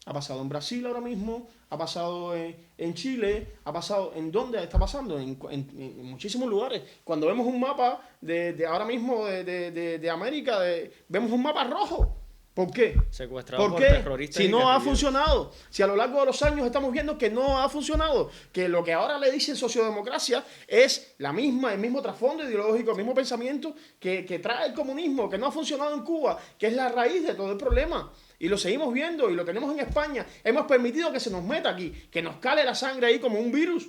Speaker 2: Ha pasado en Brasil ahora mismo, ha pasado en Chile, ha pasado en dónde está pasando, en muchísimos lugares. Cuando vemos un mapa de ahora mismo de América, vemos un mapa rojo. ¿Por qué?
Speaker 3: Secuestrado por terroristas.
Speaker 2: Si no ha funcionado, si a lo largo de los años estamos viendo que no ha funcionado, que lo que ahora le dicen sociodemocracia es el mismo trasfondo ideológico, el mismo pensamiento que trae el comunismo, que no ha funcionado en Cuba, que es la raíz de todo el problema. Y lo seguimos viendo y lo tenemos en España. Hemos permitido que se nos meta aquí, que nos cale la sangre ahí como un virus.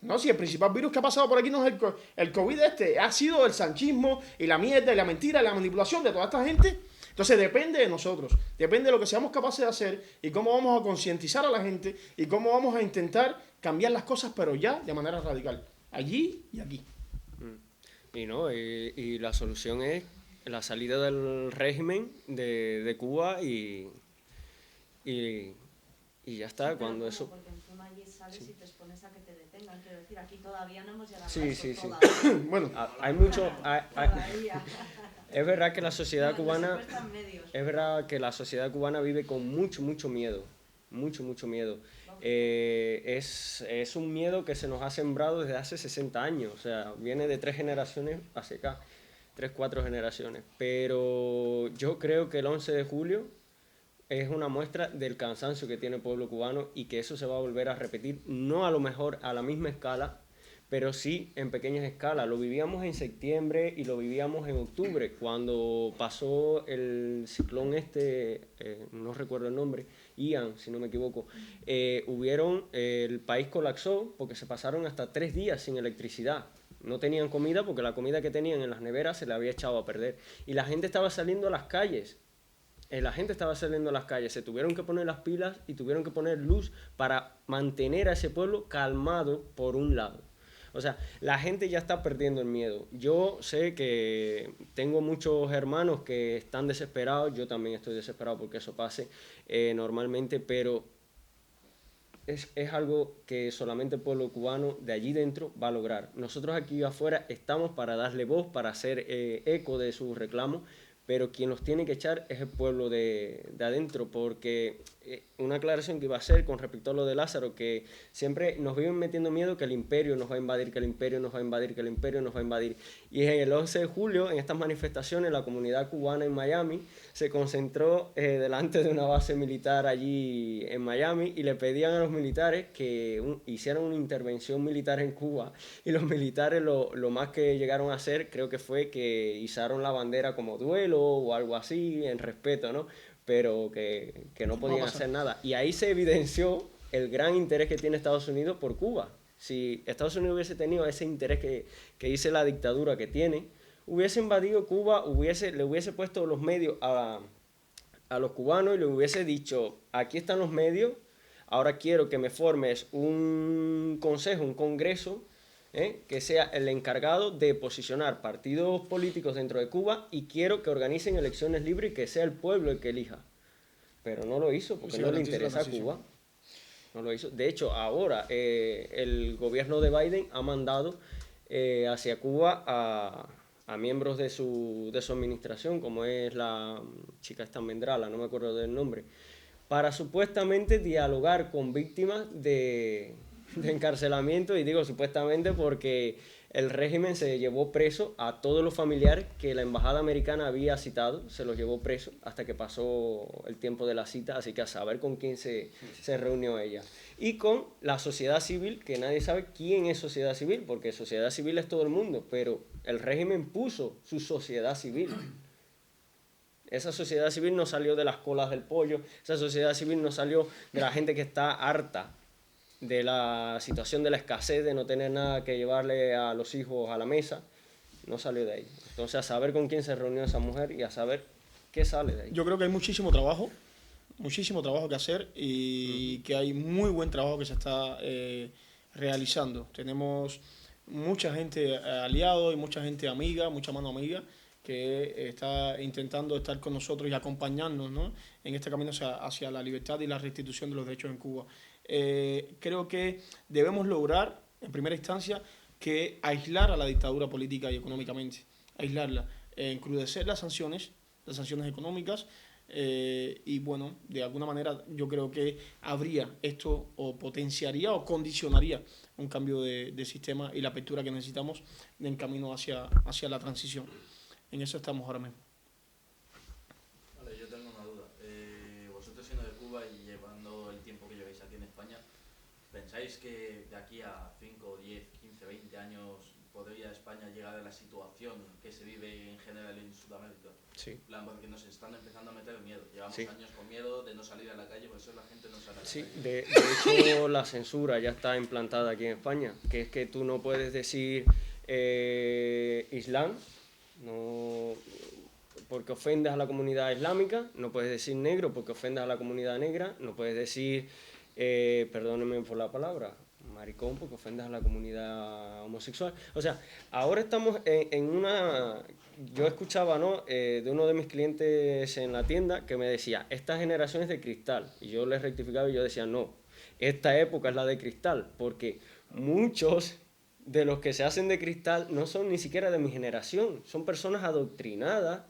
Speaker 2: No, si el principal virus que ha pasado por aquí no es el COVID ha sido el sanchismo y la mierda y la mentira y la manipulación de toda esta gente. Entonces depende de nosotros, depende de lo que seamos capaces de hacer y cómo vamos a concientizar a la gente y cómo vamos a intentar cambiar las cosas, pero ya de manera radical, allí y aquí.
Speaker 3: Y la solución es la salida del régimen de Cuba y ya está.
Speaker 4: Sí,
Speaker 3: cuando
Speaker 4: claro,
Speaker 3: eso...
Speaker 4: porque encima allí sales y te expones a que te detengan. Quiero decir, aquí todavía no hemos llegado
Speaker 3: Sí,
Speaker 4: a eso.
Speaker 3: sí, sí.
Speaker 2: Bueno,
Speaker 3: hay mucho...
Speaker 4: Todavía.
Speaker 3: Es verdad que la sociedad
Speaker 4: No,
Speaker 3: cubana...
Speaker 4: no se cuestan medios.
Speaker 3: Es verdad que la sociedad cubana vive con mucho miedo. Mucho miedo. Es un miedo que se nos ha sembrado desde hace 60 años. O sea, viene de 3 generaciones hacia acá. 3-4 generaciones. Pero yo creo que el 11 de julio es una muestra del cansancio que tiene el pueblo cubano y que eso se va a volver a repetir, no a lo mejor a la misma escala, pero sí en pequeñas escalas. Lo vivíamos en septiembre y lo vivíamos en octubre, cuando pasó el ciclón no recuerdo el nombre, Ian, si no me equivoco. El país colapsó porque se pasaron hasta 3 días sin electricidad. No tenían comida porque la comida que tenían en las neveras se le había echado a perder. Y la gente estaba saliendo a las calles. Se tuvieron que poner las pilas y tuvieron que poner luz para mantener a ese pueblo calmado por un lado. O sea, la gente ya está perdiendo el miedo. Yo sé que tengo muchos hermanos que están desesperados. Yo también estoy desesperado porque eso pase normalmente, pero es algo que solamente el pueblo cubano de allí dentro va a lograr. Nosotros aquí afuera estamos para darle voz, para hacer eco de sus reclamos, pero quien los tiene que echar es el pueblo de adentro, porque una aclaración que iba a hacer con respecto a lo de Lázaro, que siempre nos viven metiendo miedo que el imperio nos va a invadir, que el imperio nos va a invadir, que el imperio nos va a invadir. Y en el 11 de julio, en estas manifestaciones, la comunidad cubana en Miami se concentró delante de una base militar allí en Miami y le pedían a los militares que hicieran una intervención militar en Cuba, y los militares lo más que llegaron a hacer creo que fue que izaron la bandera como duelo o algo así, en respeto, ¿no? Pero que no podían hacer nada. Y ahí se evidenció el gran interés que tiene Estados Unidos por Cuba. Si Estados Unidos hubiese tenido ese interés que dice la dictadura que tiene, hubiese invadido Cuba, le hubiese puesto los medios a los cubanos y le hubiese dicho, aquí están los medios, ahora quiero que me formes un consejo, un congreso, que sea el encargado de posicionar partidos políticos dentro de Cuba, y quiero que organicen elecciones libres y que sea el pueblo el que elija. Pero no lo hizo porque no le interesa a Cuba. No lo hizo. De hecho, ahora el gobierno de Biden ha mandado hacia Cuba a miembros de su administración, como es la chica esta Mendrala, no me acuerdo del nombre, para supuestamente dialogar con víctimas de encarcelamiento, y digo supuestamente porque el régimen se llevó preso a todos los familiares que la embajada americana había citado, se los llevó preso hasta que pasó el tiempo de la cita, así que a saber con quién se reunió ella. Y con la sociedad civil, que nadie sabe quién es sociedad civil, porque sociedad civil es todo el mundo, pero el régimen puso su sociedad civil. Esa sociedad civil no salió de las colas del pollo, esa sociedad civil no salió de la gente que está harta de la situación de la escasez, de no tener nada que llevarle a los hijos a la mesa, no salió de ahí. Entonces, a saber con quién se reunió esa mujer y a saber qué sale de ahí.
Speaker 2: Yo creo que hay muchísimo trabajo que hacer, y que hay muy buen trabajo que se está realizando. Tenemos mucha gente aliado y mucha gente amiga, mucha mano amiga, que está intentando estar con nosotros y acompañarnos, ¿no?, en este camino hacia la libertad y la restitución de los derechos en Cuba. Creo que debemos lograr, en primera instancia, que aislar a la dictadura política y económicamente, aislarla, encrudecer las sanciones económicas, y bueno, de alguna manera yo creo que habría esto, o potenciaría o condicionaría un cambio de sistema y la apertura que necesitamos en camino hacia la transición. En eso estamos ahora mismo.
Speaker 9: Vale, yo tengo una duda. Vosotros siendo de Cuba y llevando el tiempo que lleváis aquí en España, ¿pensáis que de aquí a 5, 10, 15, 20 años podría España llegar a la situación que se vive en general en Sudamérica?
Speaker 3: Sí.
Speaker 9: Porque nos están empezando a meter miedo. Llevamos
Speaker 3: Sí.
Speaker 9: años con miedo de no salir a la calle, por eso la gente no sale a la
Speaker 3: Sí,
Speaker 9: calle.
Speaker 3: de hecho la censura ya está implantada aquí en España, que es que tú no puedes decir Islam, no, porque ofendes a la comunidad islámica, no puedes decir negro porque ofendes a la comunidad negra, no puedes decir, perdónenme por la palabra, maricón porque ofendes a la comunidad homosexual. O sea, ahora estamos en una... Yo escuchaba, ¿no?, de uno de mis clientes en la tienda que me decía, esta generación es de cristal, y yo le rectificaba y yo decía, no, esta época es la de cristal, porque muchos de los que se hacen de cristal no son ni siquiera de mi generación, son personas adoctrinadas,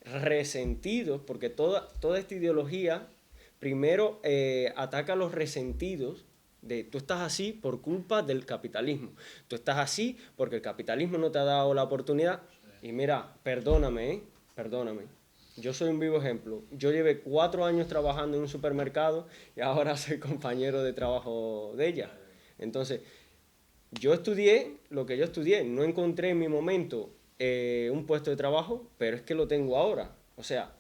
Speaker 3: resentidos, porque toda esta ideología primero ataca a los resentidos, de tú estás así por culpa del capitalismo, tú estás así porque el capitalismo no te ha dado la oportunidad. Y mira, perdóname, yo soy un vivo ejemplo. Yo llevé 4 años trabajando en un supermercado y ahora soy compañero de trabajo de ella. Entonces, yo estudié lo que yo estudié, no encontré en mi momento un puesto de trabajo, pero es que lo tengo ahora. O sea,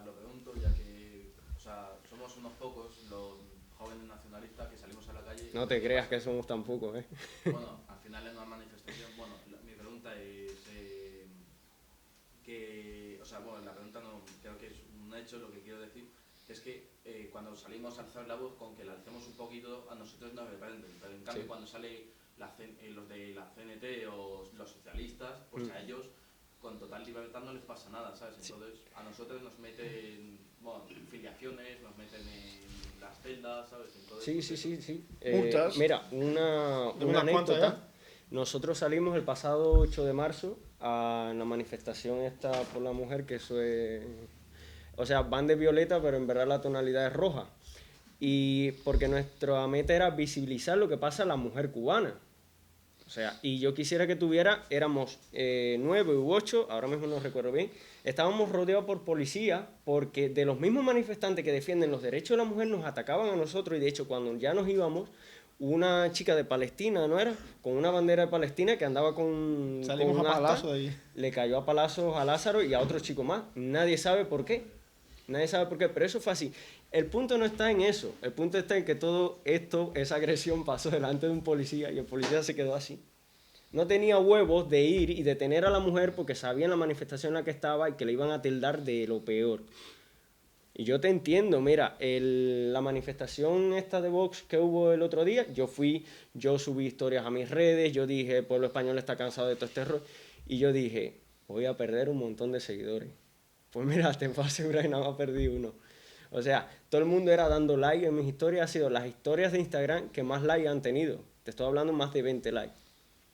Speaker 9: lo pregunto ya que, somos unos pocos los jóvenes nacionalistas que salimos a la calle.
Speaker 3: no te creas que somos tan pocos, ¿eh?
Speaker 9: Bueno, al final en una manifestación, mi pregunta es la pregunta no creo que es un hecho, lo que quiero decir es que cuando salimos a alzar la voz, con que la alcemos un poquito, a nosotros nos reprenden, pero en cambio cuando sale los de la CNT o los socialistas, pues a ellos con total libertad no les pasa nada, ¿sabes? Entonces a nosotros nos meten filiaciones, nos meten en las celdas, ¿sabes? Entonces,
Speaker 3: Sí.
Speaker 2: Multas.
Speaker 3: Mira, una anécdota. Nosotros salimos el pasado 8 de marzo a la manifestación esta por la mujer, que eso es... O sea, van de violeta, pero en verdad la tonalidad es roja. Y porque nuestra meta era visibilizar lo que pasa a la mujer cubana. O sea, y yo quisiera que éramos 9 u 8, ahora mismo no recuerdo bien, estábamos rodeados por policía porque de los mismos manifestantes que defienden los derechos de la mujer nos atacaban a nosotros, y de hecho cuando ya nos íbamos, una chica de Palestina, ¿no era? Con una bandera de Palestina que andaba con...
Speaker 2: Salimos
Speaker 3: con un
Speaker 2: a
Speaker 3: asta,
Speaker 2: palazos de ahí.
Speaker 3: le cayó a palazos a Lázaro y a otro chico más. Nadie sabe por qué. Nadie sabe por qué, pero eso fue así. El punto no está en eso. El punto está en que todo esto, esa agresión pasó delante de un policía y el policía se quedó así. No tenía huevos de ir y detener a la mujer porque sabían la manifestación en la que estaba y que le iban a tildar de lo peor. Y yo te entiendo, mira, la manifestación esta de Vox que hubo el otro día, yo subí historias a mis redes, yo dije, el pueblo español está cansado de todo este error, y yo dije, voy a perder un montón de seguidores. Pues mira, te puedo asegurar que nada más perdí uno. O sea, todo el mundo era dando like en mis historias, ha sido las historias de Instagram que más like han tenido. Te estoy hablando más de 20 likes.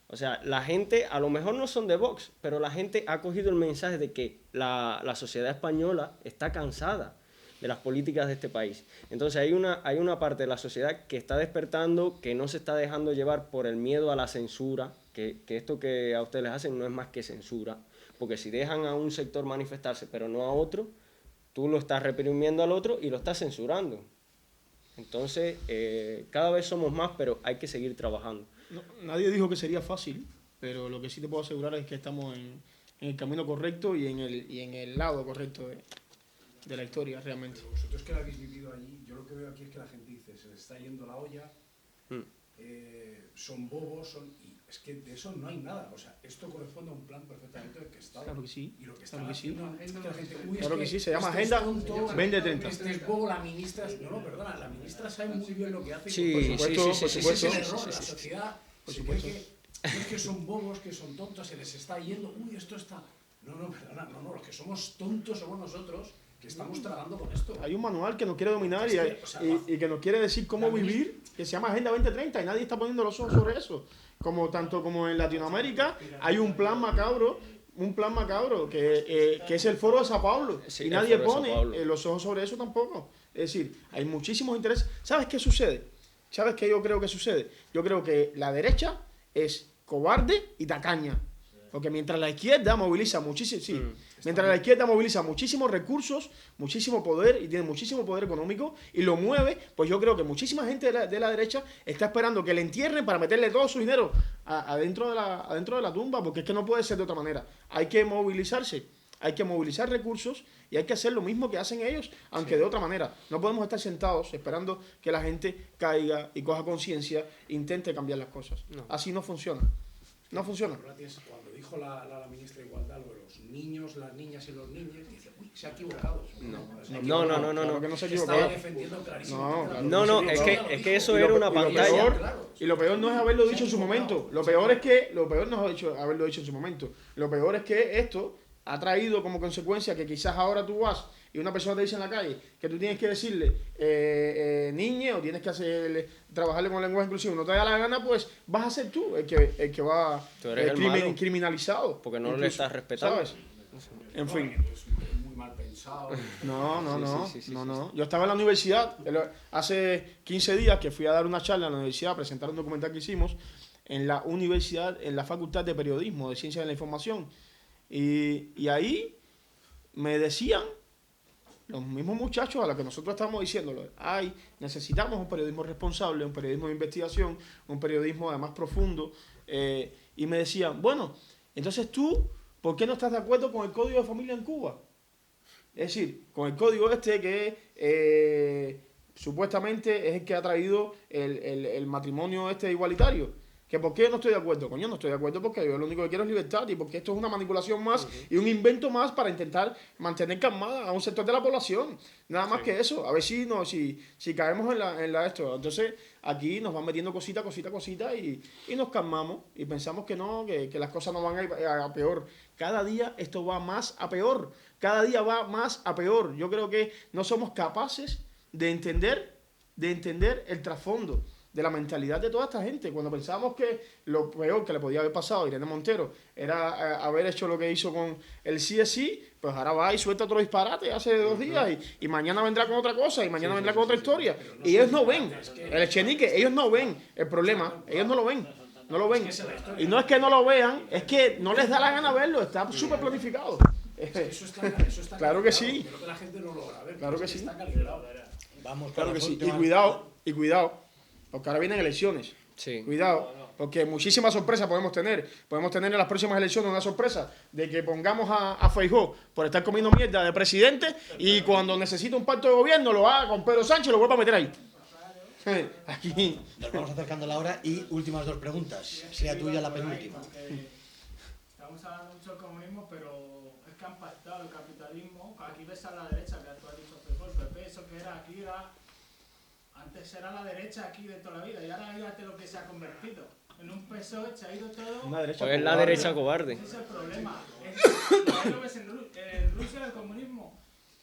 Speaker 3: O sea, la gente, a lo mejor no son de Vox, pero la gente ha cogido el mensaje de que la sociedad española está cansada de las políticas de este país. Entonces hay una parte de la sociedad que está despertando, que no se está dejando llevar por el miedo a la censura, que esto que a ustedes les hacen no es más que censura, porque si dejan a un sector manifestarse pero no a otro, tú lo estás reprimiendo al otro y lo estás censurando. Entonces, cada vez somos más, pero hay que seguir trabajando.
Speaker 2: No, nadie dijo que sería fácil, pero lo que sí te puedo asegurar es que estamos en el camino correcto y en el lado correcto de la historia, realmente.
Speaker 10: Pero vosotros que lo habéis vivido allí, yo lo que veo aquí es que la gente dice, se les está yendo la olla, son bobos, y es que de eso no hay nada. O sea, esto corresponde a un plan perfectamente del que está.
Speaker 2: Claro que sí.
Speaker 10: Y lo que está
Speaker 2: Claro que sí.
Speaker 10: haciendo es que la gente, uy,
Speaker 2: Claro que sí, se llama
Speaker 10: este
Speaker 2: Agenda
Speaker 10: es tonto,
Speaker 2: 2030.
Speaker 10: Este es bobo, la ministra... No, perdona, la ministra sabe muy bien lo que hace.
Speaker 3: Sí,
Speaker 2: por supuesto,
Speaker 3: sí,
Speaker 2: por
Speaker 3: sí,
Speaker 2: supuesto.
Speaker 10: Ese es el error, la sociedad
Speaker 2: Por
Speaker 10: se
Speaker 2: supuesto.
Speaker 10: cree que son bobos, que son tontos, se les está yendo, uy, esto está... No, perdona, no, los que somos tontos somos nosotros, que estamos tragando con esto.
Speaker 2: Hay un manual que nos quiere dominar
Speaker 10: Es que, o sea,
Speaker 2: y que nos quiere decir cómo vivir, que se llama Agenda 2030, y nadie está poniendo los ojos sobre eso. Tanto como en Latinoamérica hay un plan macabro que es el Foro de Sao Paulo,
Speaker 3: Sí,
Speaker 2: y
Speaker 3: el
Speaker 2: nadie
Speaker 3: Foro de Sao
Speaker 2: pone
Speaker 3: Paulo.
Speaker 2: los ojos sobre eso tampoco. Es decir, hay muchísimos intereses. ¿Sabes qué sucede? ¿Sabes qué yo creo que sucede? Yo creo que la derecha es cobarde y tacaña. Porque mientras la izquierda moviliza muchísimos recursos, muchísimo poder, y tiene muchísimo poder económico, y lo mueve, pues yo creo que muchísima gente de la derecha está esperando que le entierren para meterle todo su dinero adentro de la tumba, porque es que no puede ser de otra manera. Hay que movilizarse, hay que movilizar recursos y hay que hacer lo mismo que hacen ellos, aunque de otra manera. No podemos estar sentados esperando que la gente caiga y coja conciencia e intente cambiar las cosas.
Speaker 3: No.
Speaker 2: Así no funciona. No funciona.
Speaker 10: Cuando dijo la ministra de Igualdad lo de los niños, las niñas y los niños, dice, uy, se ha equivocado.
Speaker 3: No.
Speaker 2: Claro que no se equivocó.
Speaker 10: Estaba defendiendo clarísimo.
Speaker 3: No, es que eso era una pantalla.
Speaker 2: Y lo peor no es haberlo dicho en su momento. Lo peor no es haberlo dicho en su momento. Lo peor es que esto ha traído como consecuencia que quizás ahora tú vas y una persona te dice en la calle que tú tienes que decirle niñe, o tienes que trabajarle con lenguaje inclusivo, no te da la gana, pues vas a ser tú el que va
Speaker 3: Tú eres el malo.
Speaker 2: criminalizado.
Speaker 3: Porque no le
Speaker 2: incluso,
Speaker 3: estás respetando.
Speaker 2: ¿sabes? En fin.
Speaker 10: Es muy mal pensado.
Speaker 2: No. Yo estaba en la universidad hace 15 días que fui a dar una charla en la universidad a presentar un documental que hicimos en la universidad, en la Facultad de Periodismo, de Ciencias de la Información. Y ahí me decían los mismos muchachos a los que nosotros estamos diciéndolo, necesitamos un periodismo responsable, un periodismo de investigación, un periodismo además profundo, y me decían, bueno, entonces tú, ¿por qué no estás de acuerdo con el Código de Familia en Cuba? Es decir, con el código que supuestamente es el que ha traído el matrimonio igualitario. ¿Que por qué no estoy de acuerdo? Coño, no estoy de acuerdo porque yo lo único que quiero es libertad, y porque esto es una manipulación más y un invento más para intentar mantener calmada a un sector de la población. Nada más que eso. A ver si caemos en la esto. Entonces, aquí nos van metiendo cosita y nos calmamos y pensamos que no, que las cosas no van a ir a peor. Cada día esto va más a peor. Cada día va más a peor. Yo creo que no somos capaces de entender el trasfondo de la mentalidad de toda esta gente. Cuando pensábamos que lo peor que le podía haber pasado a Irene Montero era haber hecho lo que hizo con el CSI, pues ahora va y suelta otro disparate hace 2 días y mañana vendrá con otra cosa y mañana vendrá con otra historia. Y ellos no ven, el Echenique, ellos no ven el problema, ellos no lo ven. No lo ven. Y no es que no lo vean, es que no les da la gana verlo, está súper planificado.
Speaker 10: Eso está
Speaker 2: Claro que sí.
Speaker 10: Creo que la gente no lo logra ver.
Speaker 2: Claro que sí.
Speaker 10: Está calibrado.
Speaker 1: Vamos,
Speaker 2: Claro que sí.
Speaker 1: última-
Speaker 2: Y cuidado, porque ahora vienen elecciones.
Speaker 3: Sí.
Speaker 2: Cuidado, porque muchísimas sorpresas podemos tener. Podemos tener en las próximas elecciones una sorpresa de que pongamos a Feijóo por estar comiendo mierda de presidente y cuando necesite un pacto de gobierno lo haga con Pedro Sánchez y lo vuelva a meter ahí. Aquí.
Speaker 1: Nos vamos acercando a la hora y últimas 2 preguntas. Sea tuya la penúltima.
Speaker 11: Estamos hablando mucho del comunismo, pero es que han pactado el capitalismo. Aquí ves a la derecha, que tú has dicho, Feijóo, el PP, eso que era aquí, antes era la derecha aquí de toda la vida, y ahora fíjate lo que se ha convertido. En un PSOE se ha ido todo.
Speaker 2: Una derecha
Speaker 3: Pues es la derecha cobarde.
Speaker 11: Ese es el problema. Ahí lo ves en Rusia, el comunismo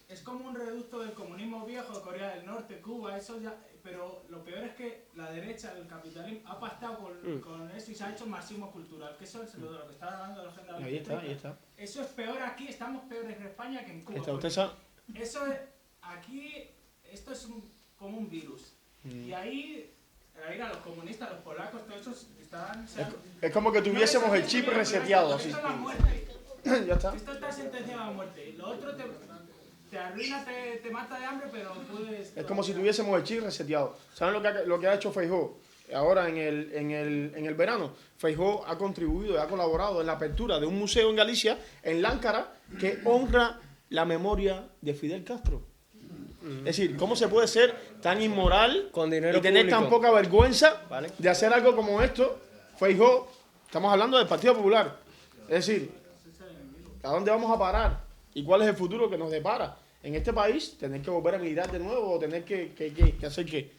Speaker 11: es como un reducto del comunismo viejo de Corea del Norte, Cuba, eso ya. Pero lo peor es que la derecha, el capitalismo, ha pactado con eso y se ha hecho marxismo cultural, que eso es lo de lo que está hablando de la Agenda 2030.
Speaker 2: Ahí está.
Speaker 11: Eso es peor aquí, estamos peores en España que en Cuba.
Speaker 2: Usted sabe.
Speaker 11: Eso es, aquí, esto es como un virus. Y ahí a los comunistas, los polacos, todos esos están...
Speaker 2: Es como que tuviésemos el chip reseteado así.
Speaker 11: Esto es la muerte.
Speaker 2: Ya está.
Speaker 11: Esto está sentenciado a la muerte. Y lo otro te arruina, te mata de hambre, pero puedes...
Speaker 2: Es como si tuviésemos el chip reseteado. ¿Saben lo que ha hecho Feijóo? Ahora en el verano, Feijóo ha contribuido y ha colaborado en la apertura de un museo en Galicia, en Láncara, que honra la memoria de Fidel Castro. Es decir, ¿cómo se puede ser tan inmoral
Speaker 3: Con dinero
Speaker 2: y tener
Speaker 3: público.
Speaker 2: tan poca vergüenza
Speaker 3: Vale.
Speaker 2: de hacer algo como esto? Feijóo, estamos hablando del Partido Popular. Es decir, ¿a dónde vamos a parar? ¿Y cuál es el futuro que nos depara? En este país, tener que volver a militar de nuevo o tener que hacer qué.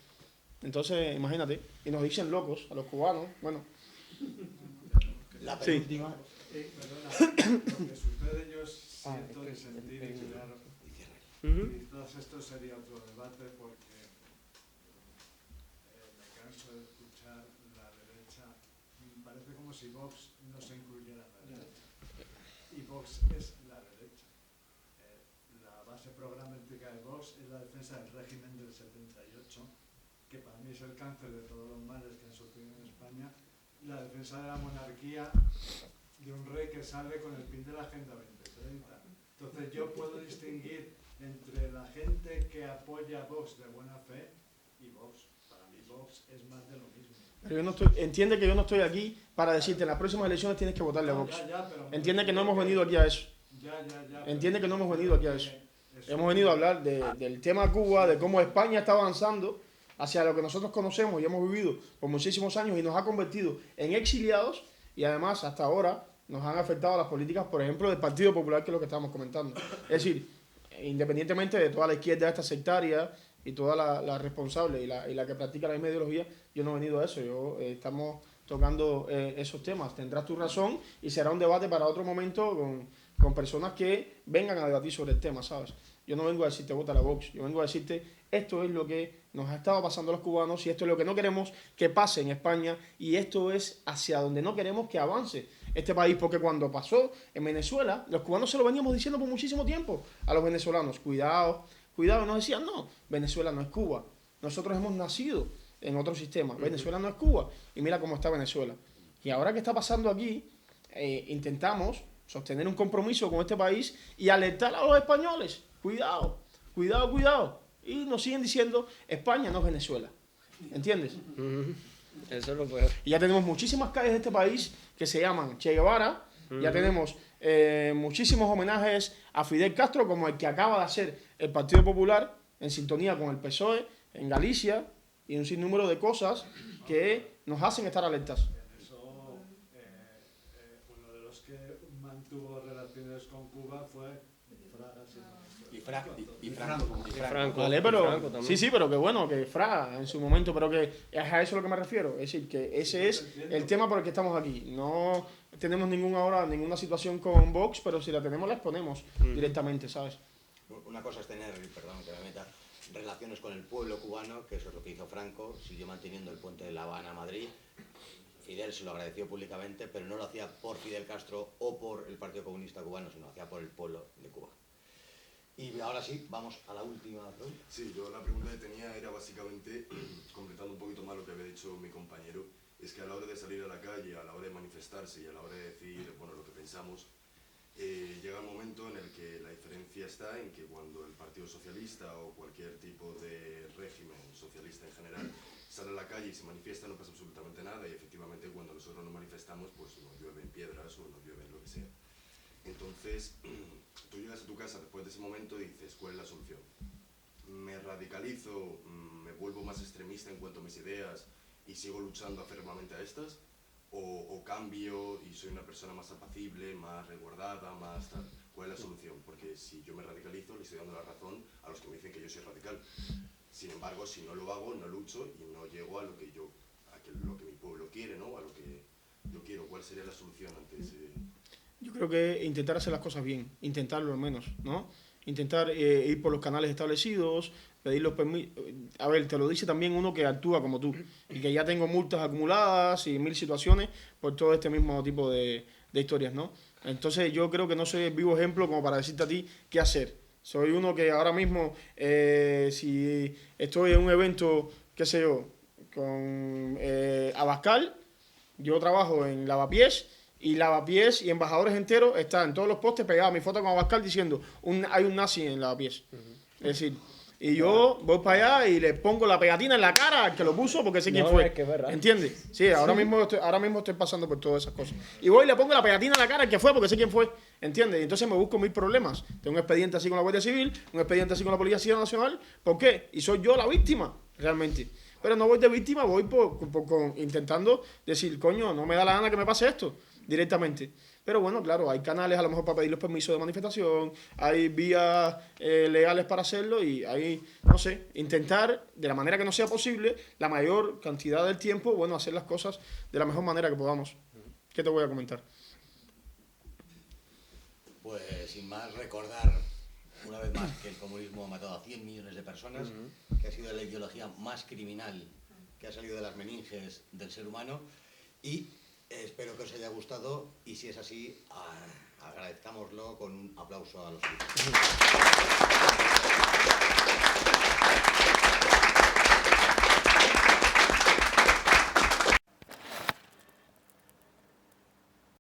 Speaker 2: Entonces, imagínate, y nos dicen locos a los cubanos. Bueno,
Speaker 1: La
Speaker 2: sí.
Speaker 1: penúltima.
Speaker 12: Perdona, lo que sucede yo siento y sentir y claro. Y todo esto sería otro debate porque me canso de escuchar la derecha. Parece como si Vox no se incluyera en la derecha. Y Vox es la derecha. La base programática de Vox es la defensa del régimen del 78, que para mí es el cáncer de todos los males que han surgido en España, y la defensa de la monarquía de un rey que sale con el fin de la Agenda 2030. Entonces yo puedo distinguir entre la gente que apoya a Vox de buena fe y Vox. Para mí Vox es más de lo mismo.
Speaker 2: Pero yo no entiende que yo no estoy aquí para decirte en las próximas elecciones tienes que votarle a Vox. Entiende que no hemos venido aquí a eso. Entiende que no hemos venido aquí a eso. Hemos venido a hablar del tema Cuba, de cómo España está avanzando hacia lo que nosotros conocemos y hemos vivido por muchísimos años y nos ha convertido en exiliados y además hasta ahora nos han afectado las políticas, por ejemplo, del Partido Popular, que es lo que estábamos comentando. Es decir, independientemente de toda la izquierda esta sectaria y toda la responsable y la que practica la misma ideología, yo no he venido a eso. Estamos tocando esos temas. Tendrás tu razón y será un debate para otro momento con personas que vengan a debatir sobre el tema, ¿sabes? Yo no vengo a decirte vota la Vox, yo vengo a decirte esto es lo que nos ha estado pasando a los cubanos y esto es lo que no queremos que pase en España y esto es hacia donde no queremos que avance este país, porque cuando pasó en Venezuela, los cubanos se lo veníamos diciendo por muchísimo tiempo a los venezolanos, cuidado, cuidado, y nos decían, no, Venezuela no es Cuba, nosotros hemos nacido en otro sistema, Venezuela no es Cuba, y mira cómo está Venezuela. Y ahora que está pasando aquí, intentamos sostener un compromiso con este país y alertar a los españoles, cuidado, cuidado, cuidado, y nos siguen diciendo, España no es Venezuela, ¿entiendes?
Speaker 3: Eso es lo peor.
Speaker 2: Y ya tenemos muchísimas calles de este país que se llaman Che Guevara, ya tenemos muchísimos homenajes a Fidel Castro, como el que acaba de hacer el Partido Popular, en sintonía con el PSOE, en Galicia, y un sinnúmero de cosas que nos hacen estar alertas.
Speaker 12: En eso, uno de los que mantuvo relaciones con Cuba fue Fraga.
Speaker 1: Y Franco.
Speaker 2: Vale, pero
Speaker 3: Franco también.
Speaker 2: sí, pero que bueno, que Fraga en su momento, pero que es a eso a lo que me refiero. Es decir, que ese es el tema por el que estamos aquí. No tenemos ninguna situación con Vox, pero si la tenemos la exponemos directamente, ¿sabes?
Speaker 1: Una cosa es tener, perdón que me meta, relaciones con el pueblo cubano, que eso es lo que hizo Franco, siguió manteniendo el puente de La Habana a Madrid. Fidel se lo agradeció públicamente, pero no lo hacía por Fidel Castro o por el Partido Comunista Cubano, sino lo hacía por el pueblo de Cuba. Y ahora sí, vamos a la última pregunta.
Speaker 13: Sí, yo la pregunta que tenía era básicamente, completando un poquito más lo que había dicho mi compañero, es que a la hora de salir a la calle, a la hora de manifestarse y a la hora de decir, bueno, lo que pensamos, llega un momento en el que la diferencia está en que cuando el Partido Socialista o cualquier tipo de régimen socialista en general sale a la calle y se manifiesta, no pasa absolutamente nada, y efectivamente cuando nosotros nos manifestamos, pues nos llueven piedras o nos llueven lo que sea. Entonces, tú llegas a tu casa después de ese momento y dices, ¿cuál es la solución? ¿Me radicalizo, me vuelvo más extremista en cuanto a mis ideas y sigo luchando fermamente a estas? ¿O cambio y soy una persona más apacible, más resguardada, más tal? ¿Cuál es la solución? Porque si yo me radicalizo, le estoy dando la razón a los que me dicen que yo soy radical. Sin embargo, si no lo hago, no lucho y no llego a lo que lo que mi pueblo quiere, ¿no? A lo que yo quiero. ¿Cuál sería la solución ante ese...?
Speaker 2: Yo creo que intentar hacer las cosas bien, intentarlo al menos, ¿no? Intentar ir por los canales establecidos, pedir los permisos. A ver, te lo dice también uno que actúa como tú y que ya tengo multas acumuladas y 1000 situaciones por todo este mismo tipo de historias, ¿no? Entonces yo creo que no soy el vivo ejemplo como para decirte a ti qué hacer. Soy uno que ahora mismo, si estoy en un evento, qué sé yo, con Abascal, yo trabajo en Lavapiés, y Lavapiés y embajadores enteros están en todos los postes pegados a mi foto con Abascal diciendo hay un nazi en Lavapiés. Es decir, y yo voy para allá y le pongo la pegatina en la cara al que lo puso porque sé quién fue.
Speaker 3: Es que es verdad.
Speaker 2: ¿Entiendes? Sí, ahora mismo estoy pasando por todas esas cosas. Y voy y le pongo la pegatina en la cara al que fue porque sé quién fue. ¿Entiendes? Y entonces me busco 1000 problemas. Tengo un expediente así con la Guardia Civil, un expediente así con la Policía Nacional. ¿Por qué? Y soy yo la víctima, realmente. Pero no voy de víctima, voy intentando decir, coño, no me da la gana que me pase esto directamente. Pero bueno, claro, hay canales a lo mejor para pedir los permisos de manifestación, hay vías legales para hacerlo y hay, no sé, intentar de la manera que no sea posible, la mayor cantidad del tiempo, bueno, hacer las cosas de la mejor manera que podamos. ¿Qué te voy a comentar?
Speaker 1: Pues sin más, recordar una vez más que el comunismo ha matado a 100 millones de personas, que ha sido la ideología más criminal que ha salido de las meninges del ser humano y espero que os haya gustado y si es así, agradezcámoslo con un aplauso a los chicos.